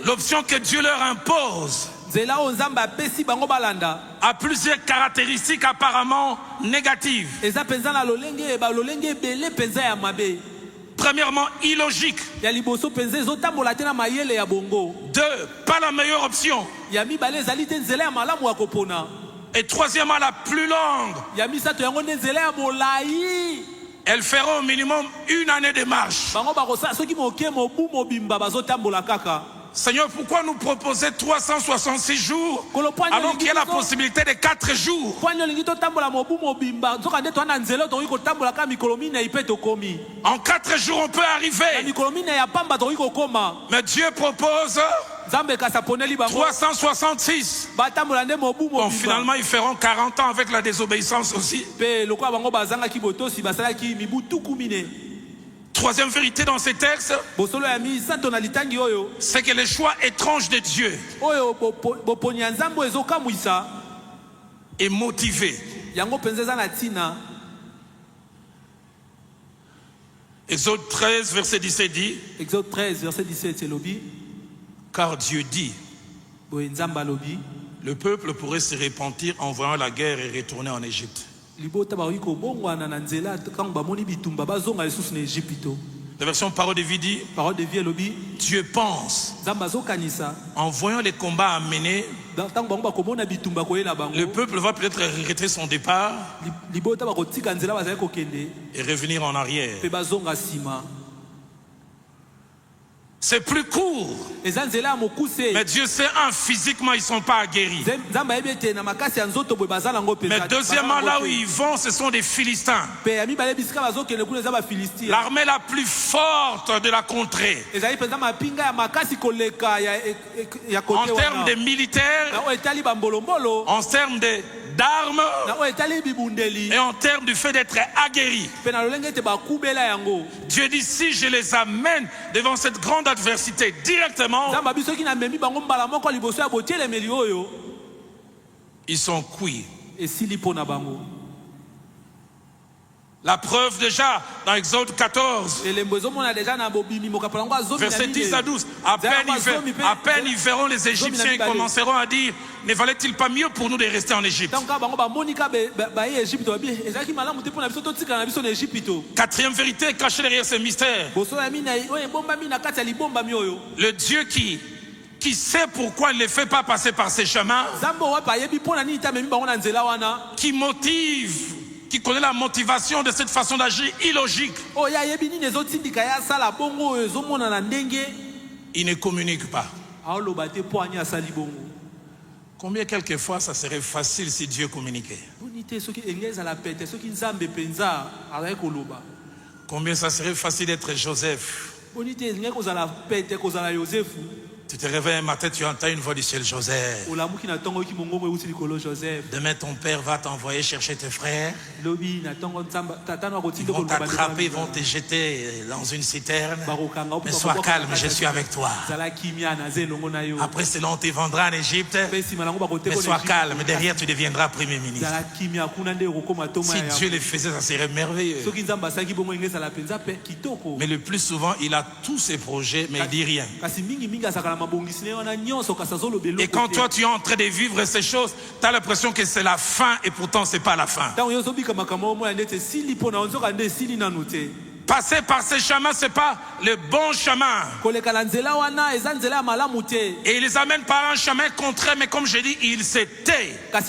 L'option que Dieu leur impose a plusieurs caractéristiques apparemment négatives. Premièrement, illogique. 2. Pas la meilleure option. Et troisièmement, la plus longue. Elles feront au minimum 1 année de marche. Seigneur, pourquoi nous proposer 366 jours alors qu'il y a la possibilité de 4 jours? En 4 jours, on peut arriver. Mais Dieu propose 366. Bon, finalement, ils feront 40 ans avec la désobéissance aussi. Troisième vérité dans ces textes, c'est que le choix étrange de Dieu est motivé. Exode 13, verset 17 dit, car Dieu dit, le peuple pourrait se repentir en voyant la guerre et retourner en Égypte. La version Parole de vie dit, Dieu pense, en voyant les combats à mener, le peuple va peut-être regretter son départ et revenir en arrière. C'est plus court. Mais Dieu sait, physiquement, ils ne sont pas aguerris. Mais deuxièmement, là où ils vont, ce sont des Philistins. L'armée la plus forte de la contrée. En termes de militaires, en termes d'armes et en termes du fait d'être aguerris. Dieu dit, si je les amène devant cette grande adversité directement, ils sont cuits. La preuve déjà dans Exode 14, verset 10 à 12, à peine ils verront les Égyptiens, ils commenceront à dire, ne valait-il pas mieux pour nous de rester en Égypte? Quatrième vérité cachée derrière ce mystère, le Dieu qui sait pourquoi il ne les fait pas passer par ces chemins, qui connaît la motivation de cette façon d'agir illogique. Il ne communique pas. Combien quelquefois ça serait facile si Dieu communiquait? Combien ça serait facile d'être Joseph? Tu te réveilles un matin, tu entends une voix du ciel, Joseph. Demain, ton père va t'envoyer chercher tes frères. Ils vont t'attraper, ils vont te jeter dans une citerne. Mais sois calme, je suis avec toi. Après cela, on te vendra en Égypte. Mais sois calme, derrière, tu deviendras premier ministre. Si Dieu le faisait, ça serait merveilleux. Mais le plus souvent, il a tous ses projets, mais il dit rien. Et quand toi tu es en train de vivre ces choses, tu as l'impression que c'est la fin et pourtant c'est pas la fin. Passer par ces chemins, c'est pas le bon chemin. Et il les amène par un chemin contraire, mais comme je dis, il se tait. La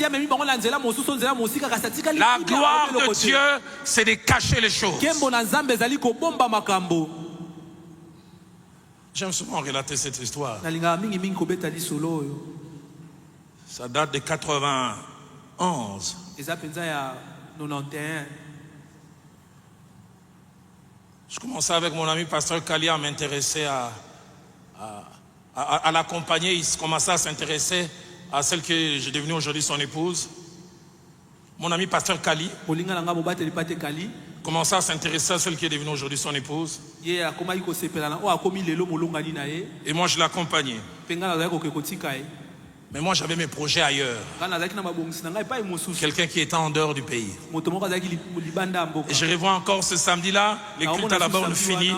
gloire de Dieu, c'est de cacher les choses. J'aime souvent relater cette histoire. Ça date de 91. Je commençais avec mon ami pasteur Kali à m'intéresser à l'accompagner. Il commençait à s'intéresser à celle que j'ai devenue aujourd'hui son épouse. Mon ami pasteur Kali commençait à s'intéresser à celle qui est devenue aujourd'hui son épouse. Et moi, je l'accompagnais. Mais moi, j'avais mes projets ailleurs. Quelqu'un qui était en dehors du pays. Et je revois encore ce samedi-là, les cultes à la borne finis.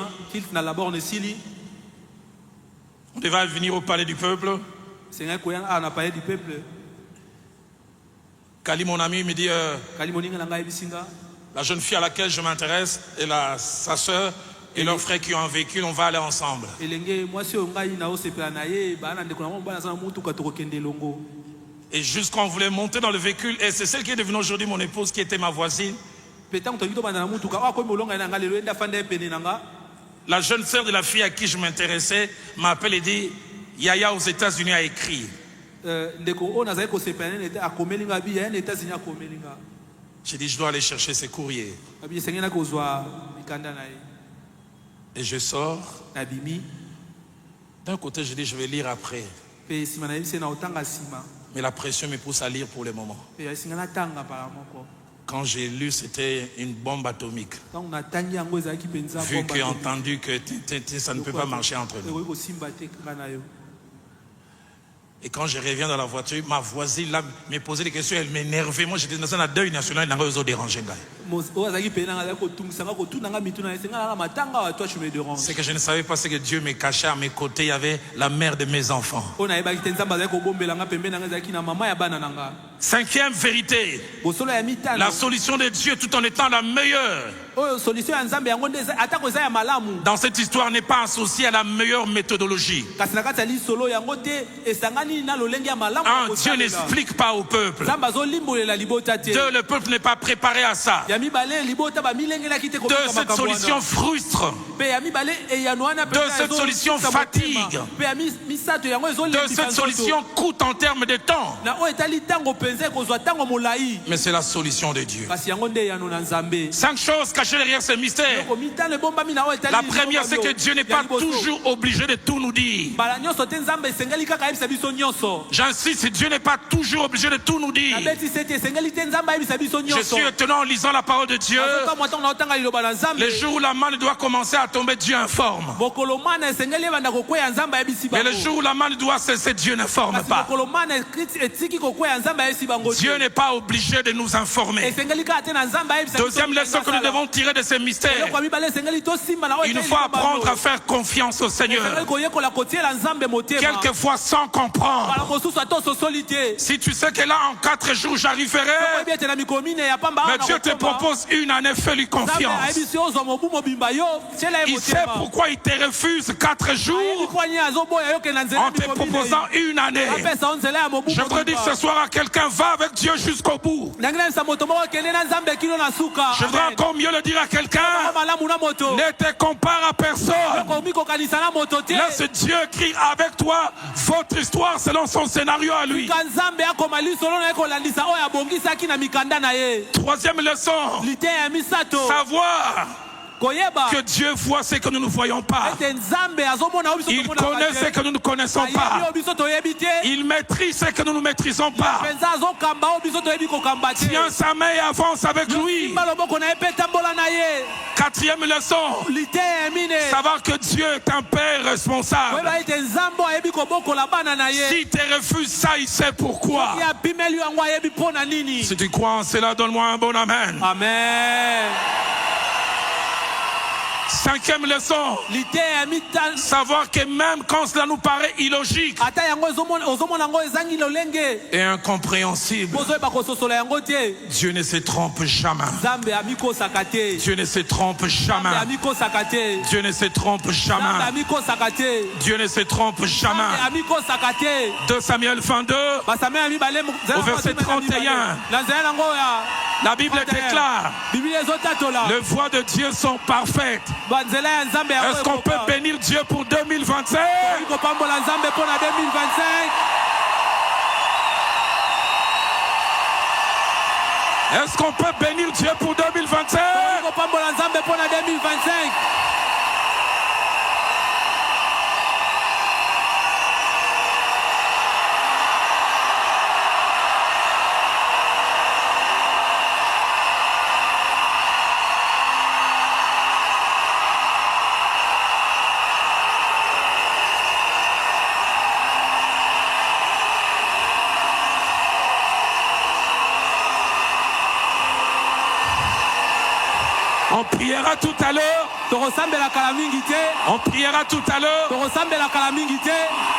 On devait venir au palais du peuple. Kali, mon ami, me dit... la jeune fille à laquelle je m'intéresse et sa soeur et leur frère qui ont un véhicule, on va aller ensemble. Et juste quand on voulait monter dans le véhicule, et c'est celle qui est devenue aujourd'hui mon épouse, qui était ma voisine. La jeune sœur de la fille à qui je m'intéressais m'appelle et dit, Yaya aux États-Unis a écrit. J'ai dit, je dois aller chercher ces courriers. Et je sors. D'un côté, je dis, je vais lire après. Mais la pression me pousse à lire pour le moment. Quand j'ai lu, c'était une bombe atomique. Vu que j'ai entendu que ça ne peut pas marcher entre nous. Et quand je reviens dans la voiture, ma voisine là me posait des questions, elle m'énervait. Moi j'étais dans un deuil national, elle n'a pas dérangé. Ce que je ne savais pas, c'est que Dieu me cachait à mes côtés, il y avait la mère de mes enfants. Cinquième vérité, la solution de Dieu tout en étant la meilleure. Dans cette histoire n'est pas associée à la meilleure méthodologie. Dieu n'explique pas au peuple. Le peuple n'est pas préparé à ça. Cette solution frustre. Cette solution fatigue. Cette solution coûte en termes de temps. Mais c'est la solution de Dieu. 5 choses cachées derrière ce mystère. La première, c'est que Dieu n'est pas toujours obligé de tout nous dire. J'insiste, Dieu n'est pas toujours obligé de tout nous dire. Je suis étonné en lisant la parole de Dieu. Le jour où la manne doit commencer à tomber, Dieu informe. Mais le jour où la manne doit cesser, Dieu n'informe pas. Dieu n'est pas obligé de nous informer. Deuxième leçon que nous devons tirer de ces mystères. Il nous faut apprendre à faire confiance au Seigneur. Quelquefois sans comprendre. Si tu sais que là en 4 jours j'arriverai, mais Dieu te propose une année, fais-lui confiance. Il sait pourquoi il te refuse 4 jours en te proposant une année. Je voudrais dire ce soir à quelqu'un, va avec Dieu jusqu'au bout. Je voudrais encore mieux le dire à quelqu'un, ne te compare à personne. Laisse Dieu écrire avec toi votre histoire selon son scénario à lui. Troisième leçon, savoir koyeba que Dieu voit ce que nous ne voyons pas. ete nzambe azomona oyo biso Il tomonaka connaît ce te. que nous ne connaissons Ayebi pas. oyo biso toyebi te. Il maîtrise ce que nous ne maîtrisons pas. Mpenza azokamba oyo biso toyebi kokamba te. Tiens sa main et avance avec lui. Simba loboko na ye mpe tambola na ye. Quatrième leçon, Liteya emine savoir que Dieu est un Père responsable. koyeba ete nzambe ayebi kobokola bana na ye. Si tu refuses ça, il sait pourquoi. Ye apimeli yango ayebi mpo na nini. Si tu crois en cela, donne-moi un bon amen. Amen. Cinquième leçon, Liteya mitano savoir que même quand cela nous paraît illogique ata yango ozomona yango ezangi lolenge et incompréhensible, bozoyeba kososola yango te. Dieu ne se trompe jamais. Nzambe amikosaka te. Dieu ne se trompe Nzambe jamais. amikosaka te. Dieu ne se trompe Nzambe jamais. amikosaka te. Dieu ne se trompe Nzambe jamais. amikosaka te. 2 Samuel 22, Basame ya mibale au verset 31, na nzela yango ya la Bible déclare, biblia ezotatola les voies de Dieu sont parfaites. banzela ya nzambe yango Est-ce qu'on peut bénir Dieu pour 2025? kopambola nzambe mpo na 2025. Est-ce qu'on peut bénir Dieu pour 2025? kopambola nzambe mpo na 2025. On priera tout à l'heure. tokosambelaka la mingi te. On priera tout à l'heure. tokosambelaka la mingi te.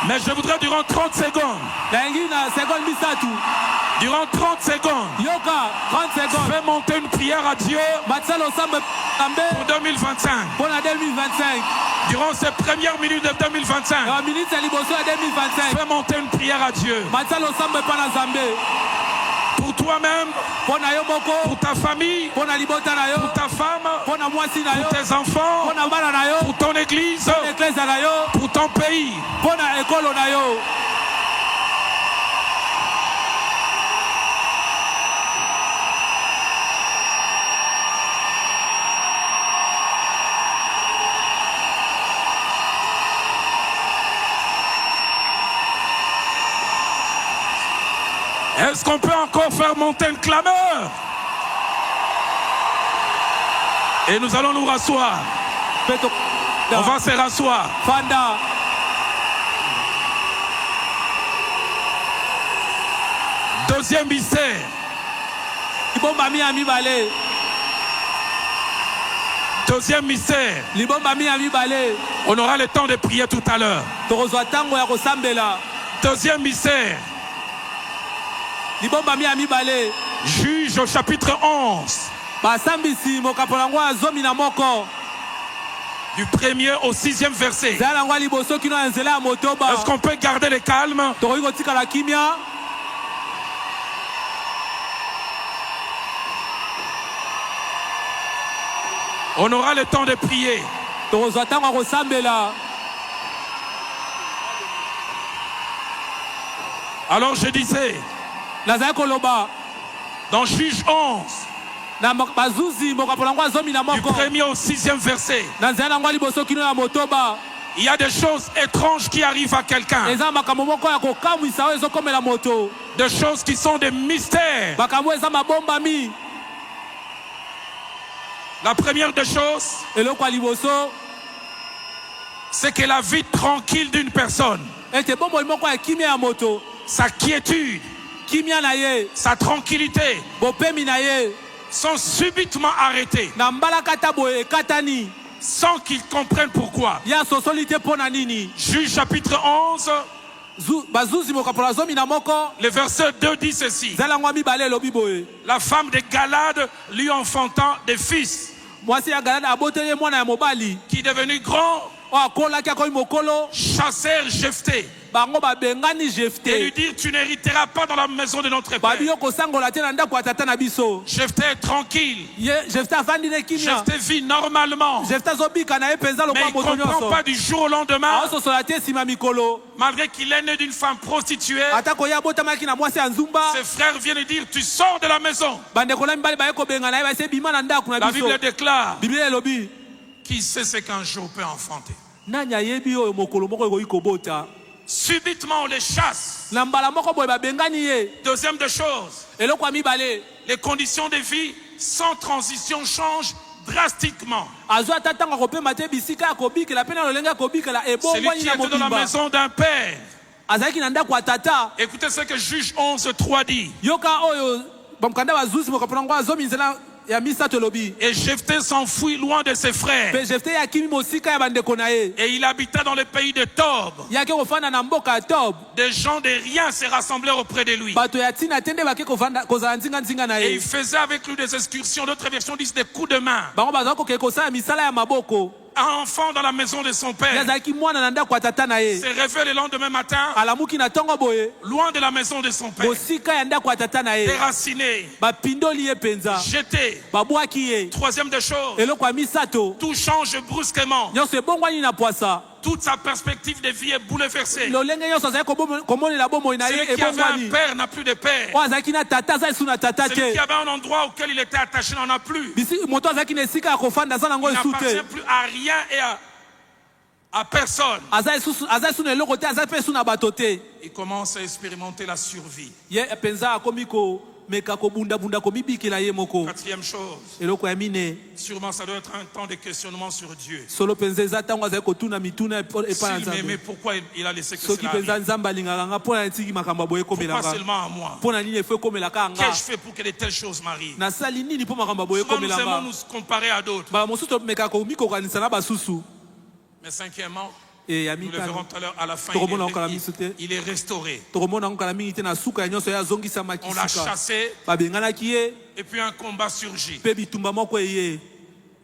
Mais je voudrais durant 30 secondes. nayengi na seconde misatu. Durant 30 secondes. yoka 30 secondes. Fais monter une prière à Dieu matisa losambe nzambe pour 2025. mpo na 2025. Durant ces premières minutes de 2025. na minute ya liboso ya 2025. Fais monter une prière à Dieu. matisa losambe mpo na nzambe. Pour toi-même, mpo na yo moko. pour ta famille, mpo na libota na yo. pour ta femme, mpo na mwasi na yo. pour tes enfants, mpo na bana na yo. pour ton église, mpo na eklezia na yo. pour ton pays. mpo na ekolo na yo. Est-ce qu'on peut encore faire monter une clameur? Et nous allons nous rasseoir. Peto. On va se rasseoir. Fanda. Deuxième mystère. Libomba mi mibale. Deuxième mystère. Libomba mi mibale. On aura le temps de prier tout à l'heure. Tokozwa tango ya kosambela. Deuxième mystère. Libomba mi mibale. Juge au chapitre 11. Basambisi mokapolango azomi na moko. Du 1er au 6e verset. Zala ngwa liboso kino ya nzela ya motoba. Est-ce qu'on peut garder le calme? Tokoki kotikala kimia. On aura le temps de prier. Tokozwa tango ya kosambela. Alors je disais, Nazali koloba. dans Juge 11, Na bazuzi mokapolango azomi na du moko. 1er au 6e verset, Na nzela ngwa liboso kino ya motoba. il y a des choses étranges qui arrivent à quelqu'un. Eza makambo moko ya kokamwisa oyo ezokomela moto. Des choses qui sont des mystères. Makambo eza mabombami. La première des choses, Eloko ya liboso. c'est que la vie tranquille d'une personne, Ete bomboli moko ya kimia ya moto. sa quiétude, Kimia na ye. sa tranquillité Bopemi na ye. sont subitement arrêtées Na mbalakata boye ekatani. sans qu'ils comprennent pourquoi. Ya sosoli te mpo na nini. Juge chapitre 11, Bazuzi mokapola zomi na moko. le verset 2 dit ceci. Zala ngwa mibale elobi boye. La femme de Galade lui enfantant des fils Mwasi ya Galade aboteli ye mwana ya mobali. qui devenu grand Oyo akolaki akomi mokolo. chassèrent Jephthé Bango babengani et lui Jephté. dirent tu n'hériteras pas dans la maison de notre père. Babi yo kosangola te na ndako ya tata na biso. Jephthé est tranquille. Ye Jephté afandi ne kimia. Jephthé vit normalement. Jephté azobika na ye mpenza Mais lokola il ne moto comprend nyonso. pas du jour au lendemain, Aososola te nsima mikolo. malgré qu'il est né d'une femme prostituée. Atako ye abotamaki na mwasi ya nzumba. Ses frères viennent lui dire tu sors de la maison. Bandeko na mibali baye kobenga na ye base bima na ndako na La biso. Bible déclare Biblia elobi. Qui sait ce qu'un jour peut enfanter? Nani ayebi oyo mokolo moko ekoki kobota. Subitement, on les chasse. Na mbala moko boye babengani ye. Deuxième des choses, Eloko ya mibale. les conditions de vie sans transition changent drastiquement. Azwa tatanga kopema te bisika ya kobikela pe na lolenge ya kobikela Celui ebongwani qui na était dans la mobimba. maison d'un père. Azalaki na ndako ya tata. Écoutez ce que Juge 11:3 dit. Yoka oyo bamkanda bazuzi mokapona ngo azomi nzela ya misato elobi. Et Jephthé s'enfuit loin de ses frères. Pe Jephté akimi mosika ya bandeko na ye. Et il habita dans le pays de Tob. Yake kofanda na mboka ya Tob. Des gens de rien se rassemblèrent auprès de lui. Bato ya tina tende bake kozala nzinga na Et ye. il faisait avec lui des excursions. D'autres versions disent des coups de main. Bango bazalaki kokende kosala misala ya maboko. Un enfant dans la maison de son père Yazalaki mwana na ndako ya tata na ye. se réveille le lendemain matin, Alamuki na ntongo boye. loin de la maison de son père, Mosika ya ndako ya tata na ye. déraciné, Bapindoli ye penza. jeté. Babwaki ye. Troisième des choses, Eloko ya misato. tout change brusquement. Nyonso ebongwani na poasa. Toute sa perspective de vie est bouleversée. Lolenge nyonso azali komonela bomoi na ye Celui qui avait un ebongwani. père n'a plus de père. Oyo azalaki na tata aza esu na tata Celui qui te. avait un endroit auquel il était attaché n'en a plus. Moto azalaki na esika ya kofanda aza nango Il esu n'appartient te. plus à rien et à personne. Aza esu na eloko te, aza mpe esu na bato te. Il commence à expérimenter la survie. Ye penza akomi komeka kobundabunda komibikela ye moko. Quatrième chose, Eloko ya mine. sûrement ça doit être un temps de questionnement sur Dieu. Solo penza eza ntango azali kotuna mituna epa na S'il m'aimait, nzambe. pourquoi il a laissé que Soki cela penza arrive? nzambe alingaka nga mpo na etiki makambo ya boye Pourquoi ekomelaka. seulement à moi? Mpo na nini efo ekomelaka nga. Qu'ai-je fait pour que de telles choses m'arrivent? Nasali nini mpo makambo ya boye Souvent nous aimons ekomelaka. nous comparer à d'autres. Bala mosusu tomeka komikokanisa na basusu. Mais cinquièmement, E ya nous le verrons mitano. tout à l'heure à la fin, Tokomona okala miso te. il est restauré. Tokomona ngo kala mingi te na suka ya nyonso ya zongisama On l'a kisika. chassé Babenganaki ye et puis un combat surgit. mpe bitumba moko eye.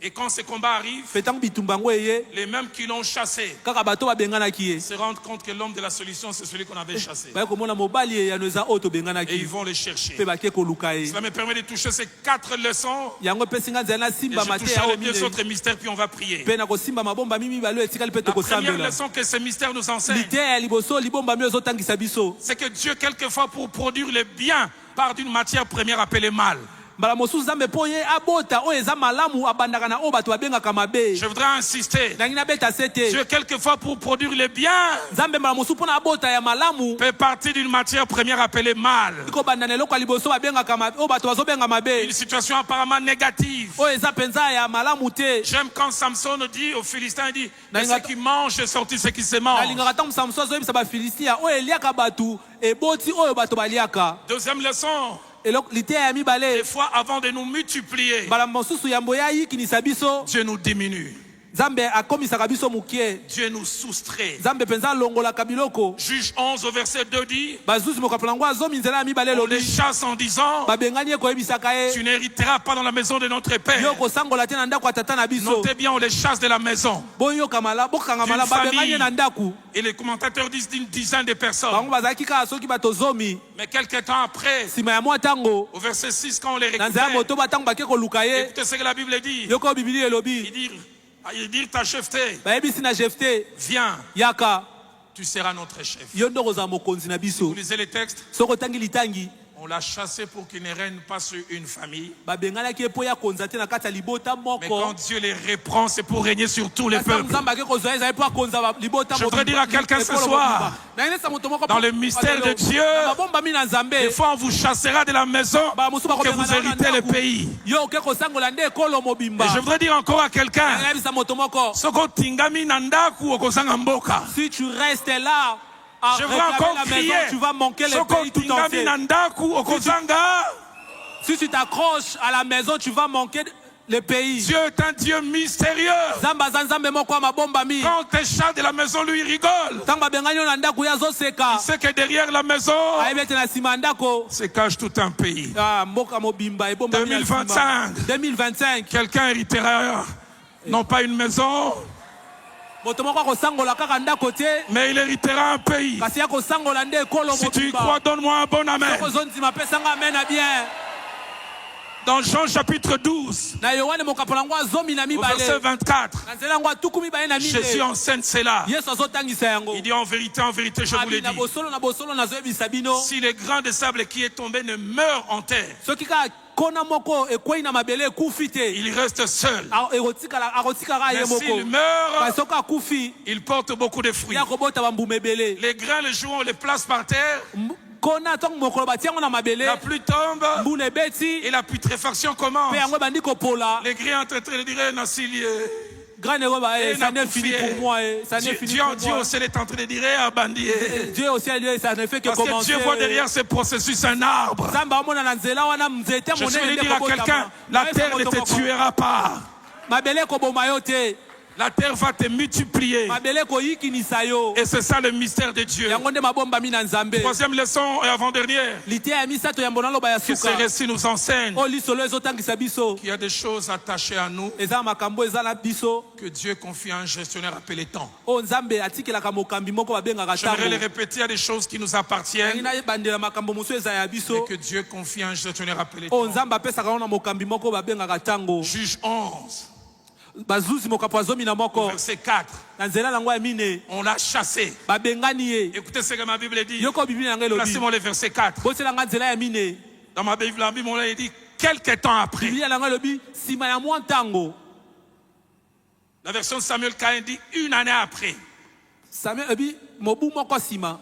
Et quand ce combat arrive, Mpe ntango bitumba yango eye les mêmes qui l'ont chassé kaka bato babenganaki ye. se rendent compte que l'homme de la solution, c'est celui qu'on avait chassé. Baye komona mobali eyano eza oyo Et tobenganaki ils vont le chercher. mpe bake koluka ye. Cela me permet de toucher ces 4 leçons. Yango epesi nga nzela Et nasimba je mate touche à ya les oyo deux mine. autres mystères, puis on va prier. Mpe na kosimba mabomba mibale oyo etikali mpe La première tokosambela. leçon que ces mystères nous enseignent, Liteya ya liboso libombami oyo ezotangisa biso. c'est que Dieu, quelquefois, pour produire le bien, part d'une matière première appelée mal. Mbala mosusu nzambe mpo ye abota oyo eza malamu abandaka na oyo bato babengaka mabe. Je voudrais insister. Nangi nabeta se te. Dieu, quelquefois, pour produire le bien, Nzambe mbala mosusu mpo na abota ya malamu peut partir d'une matière première appelée mal. kobanda na eloko ya liboso babengaka oyo bato bazobenga mabe. Une situation apparemment négative. Oyo eza penza ya malamu te. J'aime quand Samson dit aux Philistins, il dit, de Nalinga- ce qui mange est sorti ce qui se mange. nalingaka ntango samson azoyebisa bafilistia oyo eliaka bato eboti oyo bato baliaka. Deuxième leçon, Liteya ya des mibale fois, avant de nous multiplier, mbala mosusu yambo ya yikinisa biso Dieu nous diminue. nzambe akomisaka biso mokie. Dieu nous soustrait. nzambe penza alongolaka biloko. Juge 11 au verset 2 dit, bazuzi mokapola ngo azomi nzela ya mibale on les elobi chasse en disant, babengani ye koyebisaka ye tu n'hériteras pas dans la maison de notre père. yo kosangola te na ndako ya tata na biso. Notez bien, on les chasse de la maison. bokanga mala D'une babengani ye na famille. ndaku. Et les commentateurs disent d'une dizaine de personnes. bango bazalaki kaka soki bato zomi. Mais quelques temps après, nsima ya mwa ntango au verset 6, quand on les na nzela ya récupère, motoba ntango bake koluka ye écoutez ce que la Bible dit. yoko oyo bibili elobi Il dit ta Jephthé, bayebisi na Jephté viens, yaka tu seras notre chef. yo nde okozala mokonzi na Vous biso. lisez les textes, soki otangi litangi on l'a chassé pour qu'il ne règne pas sur une famille. babenganaki ye mpo ya konza te na kati ya libota Mais quand moko. Dieu les reprend, c'est pour régner sur tous les Kasi ntango peuples. nzambe ake kozwa ye ezali mpo akonza libota Je voudrais dire à quelqu'un ce soir, dans le mystère de Dieu, babombami na nzambe des fois on vous chassera de la maison que vous héritez le pays. yo oke kosangola nde ekolo mobimba. Et je voudrais dire encore à quelqu'un, ayebisa moto moko soko tingami na ndaku okozanga mboka. si tu restes là à Je veux réclamer encore la crier, maison, tu vas manquer le soko pays tout tingami entier. na ndaku okozanga. Si tu t'accroches à la maison, tu vas manquer le pays. Dieu est un Dieu mystérieux. Zamba zanzambe moko mabombami. Quand tes chats de la maison lui rigolent, Tanga bengani na ndako ya zoseka. c'est que derrière la maison Ayebete na sima ndako. se cache tout un pays. Ah, mboka mobimba ebombami. 2025. 2025. Quelqu'un héritera non pas une maison, Moto moko kosangola kaka ndako te. mais il héritera un pays. Kasi ya kosangola nde ekolo Si tu y mobimba. crois, donne-moi un bon amen. Soko zonzima pesanga amen na bien. Dans Jean chapitre 12, na Yohane mokapola ngo azomi na au mibale verset 24, na nzela ngo atukumi baye na Jésus mine enseigne cela. Yesu azotangisa yango Il dit en vérité, je vous l'ai na dit. bosolo nazoyebisa bino Si le grain de sable qui est tombé ne meurt en terre, soki kaka kona moko ekwei na mabele ekufi te il reste seul. akotikaka ye Mais s'il moko meurt, kasi soki akufi il porte beaucoup de fruits. ya kobota bambuma ebele Les grains, le jour où on les place par terre, kona ntango mokolo batia yango na mabele la pluie tombe mbula ebeti et la putréfaction commence. mpe yango ebandi kopola Les grains sont en train de dire, Nassili, grande ekoba ça n'est fini pour moi ça n'est fini pour Dieu moi aussi est en train de dire, Abandi. Dieu aussi a dit ça ne fait que Parce que commencer Dieu voit derrière ce processus un arbre. Zamba amona na nzela wana nzete Je monene suis nde dire à kobotama. quelqu'un, la terre ne te tuera pas. mabele ekoboma yo te La terre va te multiplier. mabele ekoyikinisa yo Et c'est ça le mystère de Dieu. yango nde mabombami na nzambe Troisième leçon et avant-dernière. liteya ya misato ya mbona loba ya Que ce suka récit nous enseigne oyo lisolo ezotangisa biso qu'il y a des choses attachées à nous eza na makambo eza na biso que Dieu confie à un gestionnaire appelé temps. oyo nzambe atikelaka mokambi moko babengaka J'aimerais les ntango répéter, il y a des choses qui nous yangi appartiennent nayebandela makambo mosusu eza ya et biso que Dieu confie à un gestionnaire appelé oyo temps. nzambe apesaka ngo na mokambi moko babengaka ntango Juge 11, bazuzi mokapo ya zomi na moko verset 4. na nzela nango ya mine On l'a chassé. babengani ye Écoutez ce que ma Bible dit. yoko bibili na ngai elobi Placez-moi le verset 4. botelanga nzela ya mine Dans ma Bible, la Bible, on l'a dit quelque temps après. biblia na ngai elobi nsima ya mwa ntango La version de Samuel Caïn dit une année après. samuel elobi mobu moko nsima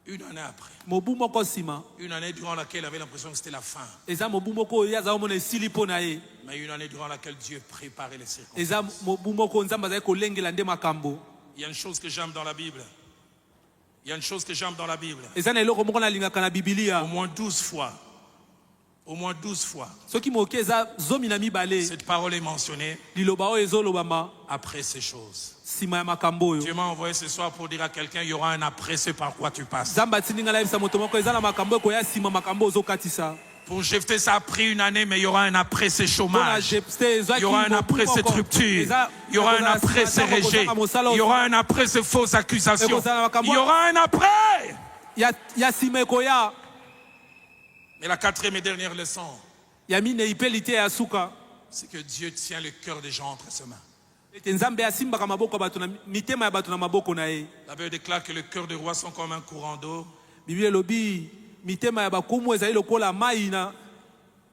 Une année après. mobu moko nsima Une année durant laquelle il avait l'impression que c'était la fin. eza mobu moko oyo ye azala komona esili mpo na ye Mais une année durant laquelle Dieu préparait les circonstances. eza mobu moko oyo nzambe azali kolengela nde makambo Il y a une chose que j'aime dans la Bible. Il y a une chose que j'aime dans la Bible. eza na eloko moko nalingaka na bibilia Au moins 12 fois. Au moins 12 fois. soki moke eza zomi na mibale Cette parole est mentionnée liloba oyo ezolobama après ces choses. nsima ya makambo oyo Dieu m'a envoyé ce soir pour dire à quelqu'un, il y aura un après ce par quoi tu passes. nzambe atindi ngai nayebisa moto moko eza na makambo ekoya nsima makambo ozokatisa Pour Jephthé, ça a pris une année, mais il y aura un après ce mpona chômage. jepte Il ezwaki y aura un mobu après cette moko. rupture. Eza- Il y aura un ekozala après nsima ces ntango rejets. kozanga mosala Il y oyo. aura un après ces fausses accusations. Ekozala makambo- Il y aura un après. ya nsima ekoya Et la quatrième et dernière leçon, ya minei mpe liteya ya suka c'est que Dieu tient le cœur des gens entre ses mains. ete nzambe asimbaka maboko ya bato na mitema ya bato na maboko na ye La Bible déclare que le cœur des rois sont comme un courant d'eau biblia elobi mitema ya bakumu ezali lokola mai na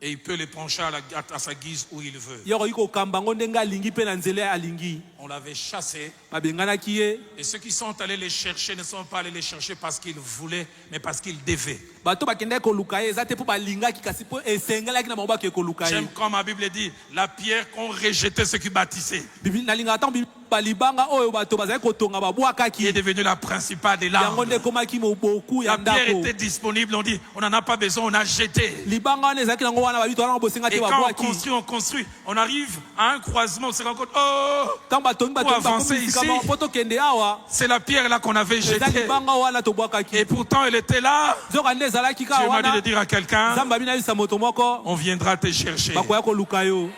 et il peut les pencher à sa guise où il veut. ye akoki kokamba ngo ndenge alingi mpe na nzela alingi On l'avait chassé babenganaki ye et ceux qui sont allés les chercher ne sont pas allés les chercher parce qu'ils voulaient, mais parce qu'ils devaient. bato bakendaki koluka ye eza te mpo balingaki kasi mpo esengelaki na bango bakee koluka ye J'aime quand ma Bible dit la pierre qu'ont rejeté ceux qui bâtissaient nalingaka ntango balibanga oyo bato bazali kotonga qui est babwakaki devenue la principale des yango nde larmes. ekomaki moboku ya La pierre ndako était disponible, on dit on n'en a pas besoin, on a jeté. libanga wana ezalaki nango wana babito wana bosenga Et te quand babwaki on construit, on arrive à un croisement, on se rend compte, oh, ntango batongi Pour avancer ici, mpo tokende awa c'est la pierre là qu'on avait eza jetée. libanga wana tobwakaki Et pourtant elle était là. nzoka nde ezalaki Dieu kaka m'a dit de wana dire à quelqu'un, nzambe abi nayebisa moto moko on viendra te chercher. bakoya koluka yo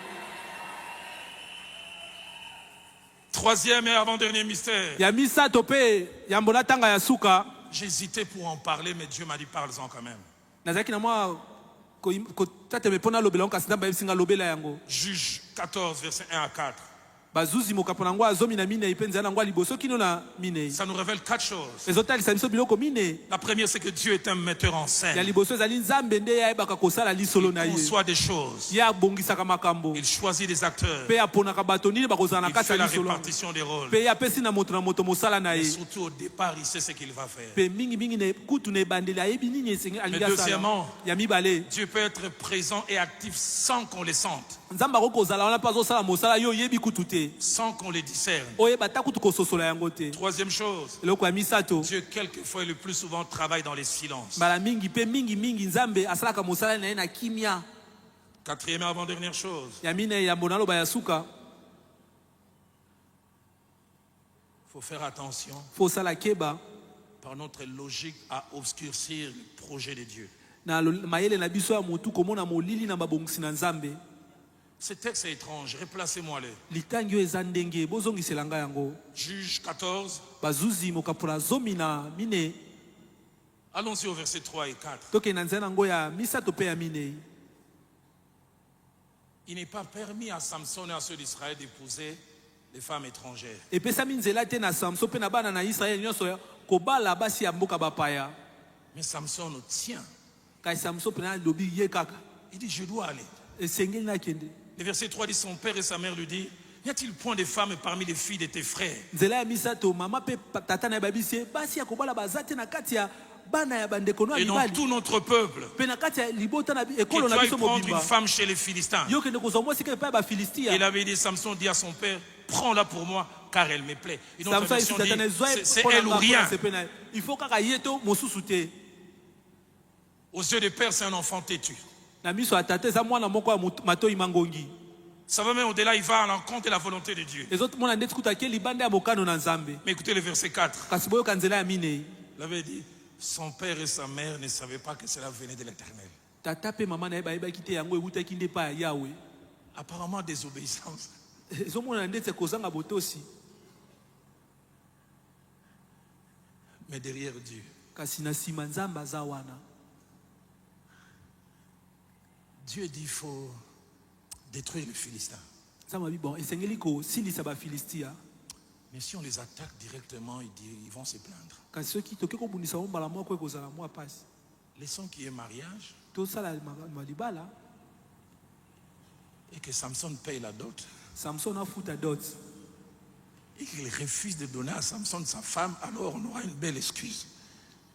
Troisième et avant-dernier mystère. ya misato mpe ya mbona ntanga ya suka J'hésitais pour en parler, mais Dieu m'a dit parle-en quand même. nazalaki na mwa kotateme mpo nalobela ngo kasi nzambe ayebisi nga lobela yango Juge 14, versets 1 à 4. bazuzi mokapo na ngo azomi na minei mpe nzela nango ya liboso kino na minei Ça nous révèle 4 choses. ezotalisa biso biloko minei La première, c'est que Dieu est un metteur en ya scène. liboso ezali nzambe nde ye ayebaka kosala lisolo na Il ye conçoit des choses. ye abongisaka makambo Il choisit des acteurs. mpe aponaka bato nini bakozala na Il kati fait ya la lisolo répartition des rôles. mpe ye apesi na moto mosala na Et ye surtout au départ, il sait ce qu'il va faire. mpe mingimingi kutu na ebandeli ayebi nini esenge alingi Mais asala deuxièmement, ya mibale Dieu peut être présent et actif sans qu'on le sente, nzambe akoki kozala wana mpe azosala mosala yo oyebi kutu te sans qu'on le discerne. oyeba ta kutu kososola yango te Troisième chose, eloko ya misato Dieu quelquefois et le plus souvent travaille dans les silences. mbala mingi mpe mingimingi nzambe asalaka mosala na ye na kimia Quatrième et avant-dernière chose, ya minei ya mbona aloba ya suka il faut faire attention fo osala keba par notre logique à obscurcir le projet de Dieu. na mayele na biso ya motu komona molili na babongisi na nzambe Ce texte est étrange, replacez-moi-le. litangi oyo eza ndenge bozongisela ngai yango Juge 14, bazuzi mokapola zomi na mine allons-y au verset 3 et 4. tokende na nzela nango ya misato mpe ya minei il n'est pas permis à Samson et à ceux d'Israël d'épouser les femmes étrangères. epesami nzela te na samso mpe na bana na israele nyonso kobala basi ya mboka bapaya. Mais Samson tient. Kasi samso mpe na alobi ye kaka Il dit, je dois aller. esengeli nakende. Le verset 3 dit, son père et sa mère lui disent, n'y a-t-il point de femmes parmi les filles de tes frères? Nzela ya misato mama mpe tata na ye babisi ye basi ya kobala baza te na kati ya bana ya bandeko no ya Et dans mibali tout notre peuple, mpe na kati ya libota na que ekolo tu na ailles biso prendre une mobimba femme chez les Philistins. yo kende kozwa mwasi ka epai ya bafilistia. Il avait dit, Samson dit à son père, prends-la pour moi, car elle me plaît. Une autre samso version ayebisi tata na dit, ezwa ye c'est mpo na elle ou nga rien. mpo na sepe na ye il faut kaka ye to mosusu te. Aux yeux des pères, c'est un enfant têtu. Na miso ya tata eza mwana moko ya matoi mangongi. Ça va même au-delà, il va à l'encontre de la volonté de Dieu. ezomona ndeti kuta ke libanda ya mokano na nzambe. Mais écoutez le verset 4. Kasi boyoka nzela ya minei Il avait dit, son père et sa mère ne savaient pas que cela venait de l'Éternel. tata mpe mama na ye bayebaki te yango ewutaki nde epai ya yawe. Apparemment, désobéissance. ezomona ndeti kozanga botosi. Mais derrière Dieu, kasi na nsima nzambe aza wana. Dieu dit, il faut détruire les Philistins. nzambe abi bon esengeli kosilisa bafilistia. Mais si on les attaque directement, ils vont se plaindre. kasi soki toke kobundisa mo mbala moko ekozala mwa pasi. Laissons qu'il y ait mariage tosala malibala et que Samson paye la dot. samson afuta dot Et qu'il refuse de donner à Samson sa femme, alors on aura une belle excuse.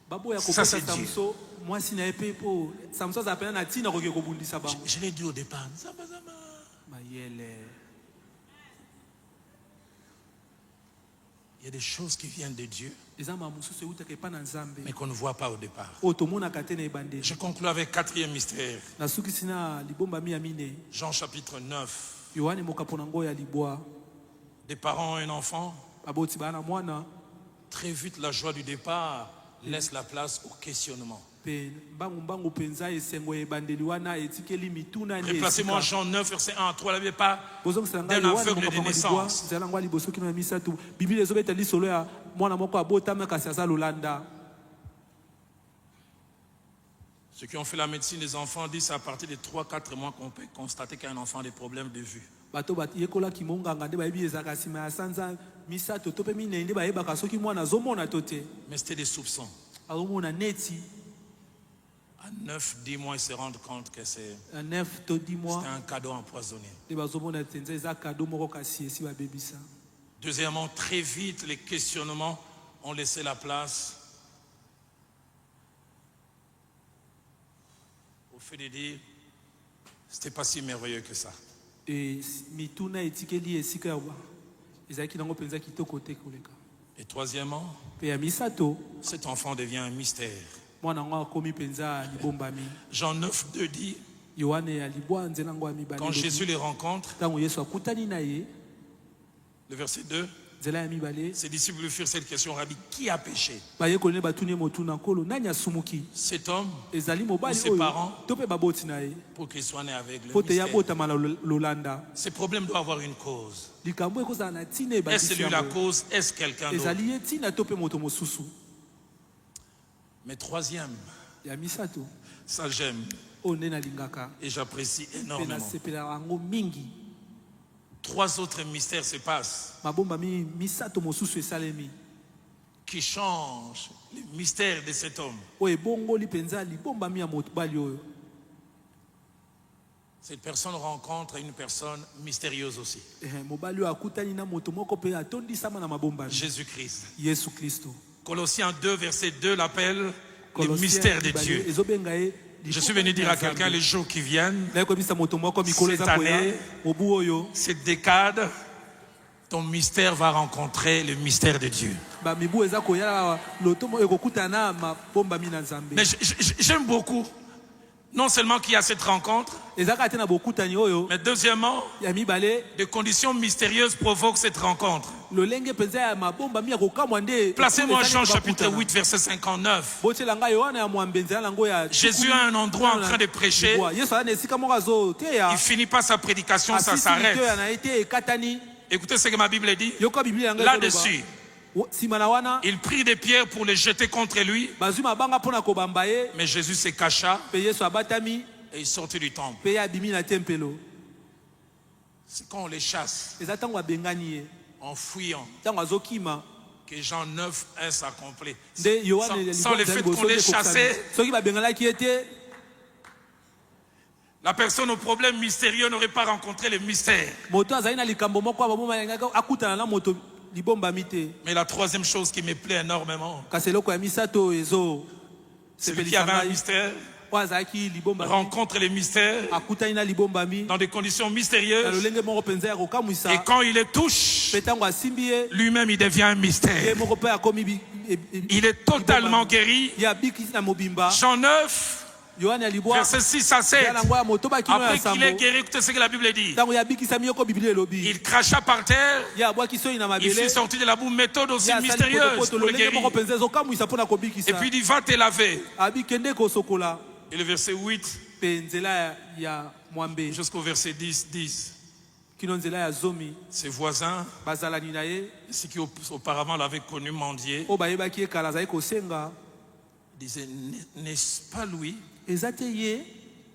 baboya Ça, kopesa c'est Dieu. samso mwasi na ye mpe mpo samso azala pena na ntina koke kobundisa bango. Je l'ai dit au départ. Zama, zama. mayele Il y a des choses qui viennent de Dieu, eza ma mosusu eutaka epa na nzambe mais qu'on ne voit pas au départ. oyo tomonaka te na ebandeli. Je conclue avec quatrième mystère. nasukisi na libombami ya minei Jean chapitre 9. yohane mokapo na ngo ya libwa. Des parents ont un enfant. baboti baa na mwana Très vite, la joie du départ laisse la place au questionnement. mpe mbangu mpenza esengo ya ebandeli wana etikeli mituna nde Replacez-moi esika. Jean 9, verset 1 à 3. N'avez pas bozongisela ngai d'un yohane aveugle de mokapo na libwa naissance. nzela ngo ya liboso kino ya misato biblia ezobeta lisolo ya mwana moko abotama kasi aza lolanda. Ceux qui ont fait la médecine des enfants disent à partir de 3-4 mois qu'on peut constater qu'un enfant a des problèmes de vue. bato bayekolaki monganga nde bayebi ezalaka nsima ya sanza misato to mpe minei nde bayebaka soki mwana azomona to te. Mais c'était des soupçons. azomona neti À 9-10 mois, ils se rendent compte que c'est 9 to 10 mois un cadeau empoisonné. nde bazomona tenza eza kado moko kasi esi babebisa. Deuxièmement, très vite, les questionnements ont laissé la place au fait de dire, c'était pas si merveilleux que ça. E mituna etikeli esika ya ezalaki nango mpenza kitoko te koleka. Et troisièmement, mpe ya misato cet enfant devient un mystère. mwana yango akomi mpenza libombami. Jean 9:2 dit, yohane ya libwa nzela yango ya mibale quand Jésus les rencontre, ntango yesu akutani na ye le verset 2, nzela ya mibale ses disciples lui firent cette question, Rabbi, qui a péché? bayekoli nde batuni ye motuna nkolo nani asumuki Cet homme, ezali mobali Ou ses oyo parents. to mpe baboti na ye pour qu'il soit né aveugle. po te ya Mystère. botama na lolanda. Ce problème doit avoir une cause. likambo ekozala na ntina Est-ce ebakisi lui la yango. cause? Est-ce quelqu'un d'autre? ezali ye ntina to mpe moto mosusu. Mais troisième, ya misato ça j'aime oyo nde nalingaka et j'apprécie mpe énormément. nasepelaka yango mingi. 3 autres mystères se passent mabombami misato mosusu esalemi qui changent le mystère de cet homme. oyo ebongoli mpenza libombami ya mobali oyo. Cette personne rencontre une personne mystérieuse aussi. mobali oyo akutani na moto moko mpe atondisama na mabombami Jésus-Christ. yesu kristo. Colossiens 2, verset 2 l'appelle le Colossiens mystère de libali Dieu. ezobenga ye Je suis venu dire à quelqu'un les jours qui viennent, nayekomisa moto moko mikolo Cette eza koya année, mobu oyo cette décade, ton mystère va rencontrer le mystère de Dieu. bamibu eza koya lotomo ekokutana na mabombami na nzambe. Mais j'aime beaucoup, non seulement qu'il y a cette rencontre, ezaka te na bokutani oyo mais deuxièmement, ya mibale des conditions mystérieuses provoquent cette rencontre. lolenge mpenza ya mabombami ya kokamwa nde. Placez-moi ezali Jean bakutana. chapitre 8, verset 59. botiela ngai yohana ya mwambenzi yango ya Jésus a un endroit en train de prêcher. yesu aza na esika moko azoteya Il finit pas sa prédication, ça asisi s'arrête. liteya na ye te ekatani. Écoutez ce que ma Bible dit. yoka biblia yango Là-dessus, nsima na wana il prit des pierres pour les jeter contre lui, bazwi mabanga mpo na kobamba ye mais Jésus se cacha mpe yesu abatami et il sortit du temple. mpe ye abimi na tempelo. C'est quand on les chasse, eza ntango abengani ye en fuyant, ntango azokima que Jean 9, 1 s'accomplit. nde yohane Sans le fait qu'on les chassait, soki babenganaki ye te la personne au problème mystérieux n'aurait pas rencontré le mystère. moto azali na likambo moko abomomangaka akutana na moto libombami te. Mais la troisième chose qui me plaît énormément, kasi eloko ya misato ezo celui qui avait un mystère oyo azalaki libombami rencontre les mystères akutani na libombami dans des conditions na mystérieuses, lolenge moko mpenza ya kokamwisa et quand il les touche, mpe ntango asimbi ye lui-même il devient un ye mystère. moko mpe akomi Il est totalement guéri. ye abikisi na mobimba. Jean 9, yohane ya libwa versets 6 à 7. ya nango ya moto bakino ya Après qu'il est sambo guéri, écoutez ce que la Bible dit. ntango ye abikisami yoko biblia elobi Il cracha par terre, ye abwaki soi na il mabele fut sorti de la boue, méthode aussi ye asali mystérieuse potopoto pour le lolenge moko guérir. mpenza ezokamwisa mpo na Et kobikisa puis il dit, va te laver. abi kende kosokola. Et le verset 8 mpe nzela ya mwambe jusqu'au verset 10 disent, kino nzela ya zomi ses voisins, bazalani na ye ceux qui auparavant l'avaient connu mendier, oyo bayebaki ye kala azali kosenga disaient, n'est-ce pas lui eza te ye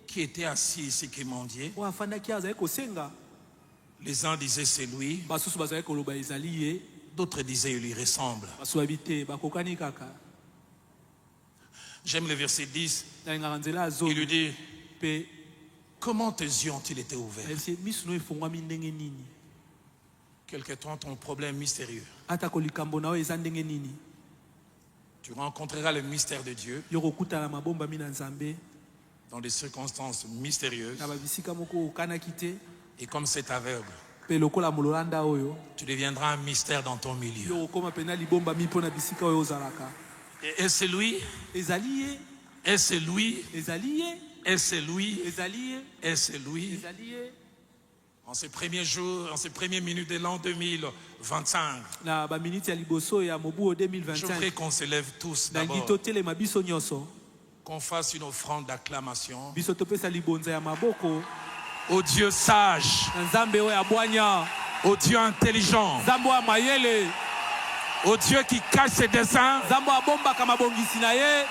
qui était assis ici qui mendiait? oyo afandaki azali kosenga. Les uns disaient, c'est lui. basusu bazali koloba ezali ye, D'autres disaient, il lui ressemble. basusu babi te bakokani kaka. J'aime le verset 10. nalingaka nzela ya Il zomi lui dit, mpe comment tes yeux ont-ils été ouverts? ese miso no efungwami ndenge nini, Quelque temps, ton problème mystérieux. atako likambo na oyo eza ndenge nini, Tu rencontreras le mystère de Dieu yo kokutana mabombami na nzambe dans des circonstances mystérieuses. na babisika moko okanaki te. Et comme c'est aveugle, mpe lokola mololanda oyo tu deviendras un mystère dans ton milieu. yo okoma mpena libombami mpo na bisika oyo ozalaka. Et c'est lui, ezali ye, et c'est lui, ezali ye, et c'est lui, ezali ye, et c'est lui. ezali ye. En ces premiers jours, en ces premières minutes de l'an 2025, na baminiti ya liboso ya mobu o je voudrais 2025 qu'on se lève tous nangi d'abord, totelema biso nyonso, qu'on fasse une offrande d'acclamation biso topesa libonza ya maboko au Dieu sage, na nzambe oyo abwanya, au Dieu intelligent, nzambe oyo mayele, au Dieu qui cache ses desseins nzambe oyo abombaka mabongisi na ye